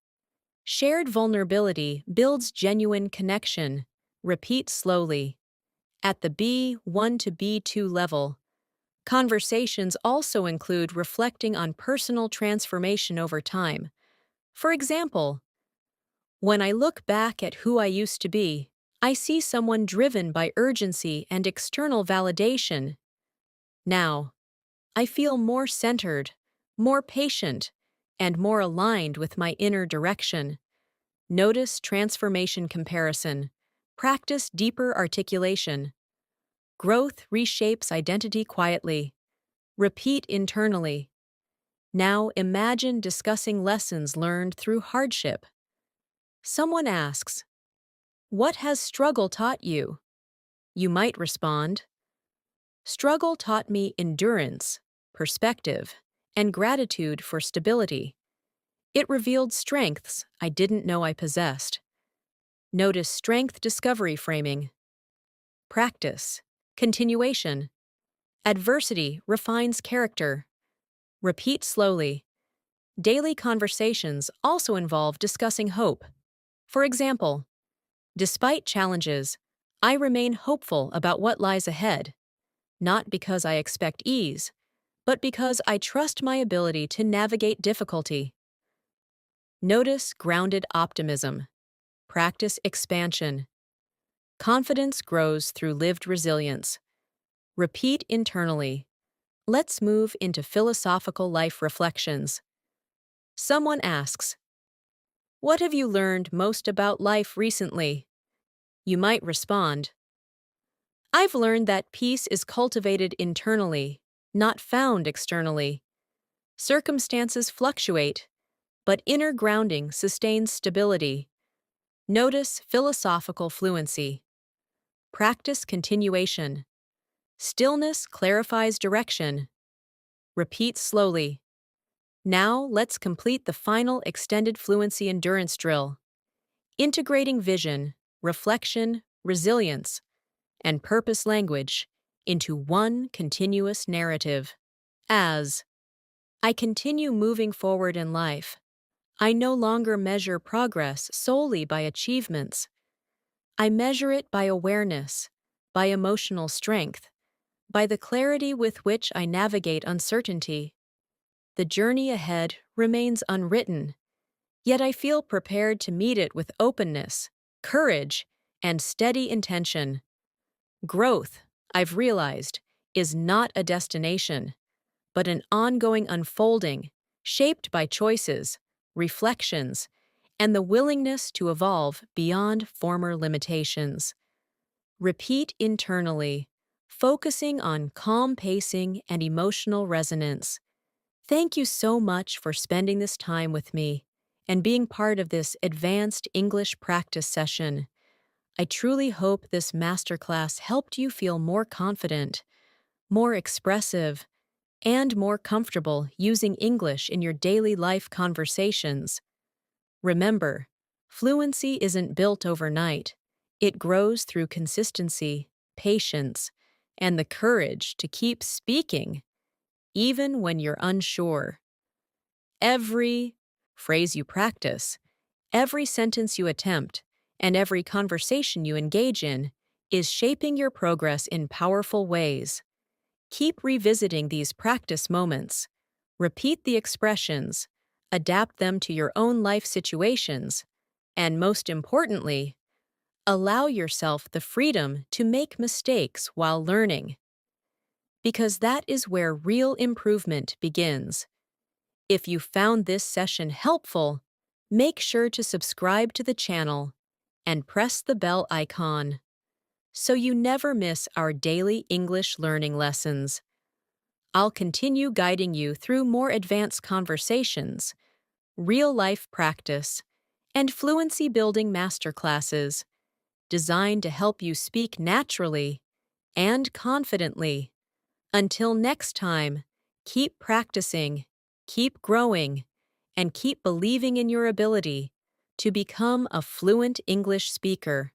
S1: Shared vulnerability builds genuine connection. Repeat slowly. At the B1 to B2 level, conversations also include reflecting on personal transformation over time. For example, when I look back at who I used to be, I see someone driven by urgency and external validation. Now, I feel more centered, more patient, and more aligned with my inner direction. Notice transformation comparison. Practice deeper articulation. Growth reshapes identity quietly. Repeat internally. Now imagine discussing lessons learned through hardship. Someone asks, what has struggle taught you? You might respond, struggle taught me endurance, perspective, and gratitude for stability. It revealed strengths I didn't know I possessed. Notice strength discovery framing. Practice. Continuation. Adversity refines character. Repeat slowly. Daily conversations also involve discussing hope. For example, despite challenges, I remain hopeful about what lies ahead, not because I expect ease, but because I trust my ability to navigate difficulty. Notice grounded optimism. Practice expansion. Confidence grows through lived resilience. Repeat internally. Let's move into philosophical life reflections. Someone asks, What have you learned most about life recently? You might respond, I've learned that peace is cultivated internally, not found externally. Circumstances fluctuate, but inner grounding sustains stability. Notice philosophical fluency. Practice continuation. Stillness clarifies direction. Repeat slowly. Now let's complete the final extended fluency endurance drill. Integrating vision, reflection, resilience, and purpose language into one continuous narrative. As I continue moving forward in life, I no longer measure progress solely by achievements. I measure it by awareness, by emotional strength, by the clarity with which I navigate uncertainty. The journey ahead remains unwritten, yet I feel prepared to meet it with openness, courage, and steady intention. Growth, I've realized, is not a destination, but an ongoing unfolding, shaped by choices, reflections, and the willingness to evolve beyond former limitations. Repeat internally, focusing on calm pacing and emotional resonance. Thank you so much for spending this time with me and being part of this advanced English practice session. I truly hope this masterclass helped you feel more confident, more expressive, and more comfortable using English in your daily life conversations. Remember, fluency isn't built overnight. It grows through consistency, patience, and the courage to keep speaking, even when you're unsure. Every phrase you practice, every sentence you attempt, and every conversation you engage in is shaping your progress in powerful ways. Keep revisiting these practice moments. Repeat the expressions, adapt them to your own life situations, and most importantly, allow yourself the freedom to make mistakes while learning. Because that is where real improvement begins. If you found this session helpful, make sure to subscribe to the channel and press the bell icon so you never miss our daily English learning lessons. I'll continue guiding you through more advanced conversations, real-life practice, and fluency-building masterclasses designed to help you speak naturally and confidently. Until next time, keep practicing, keep growing, and keep believing in your ability to become a fluent English speaker.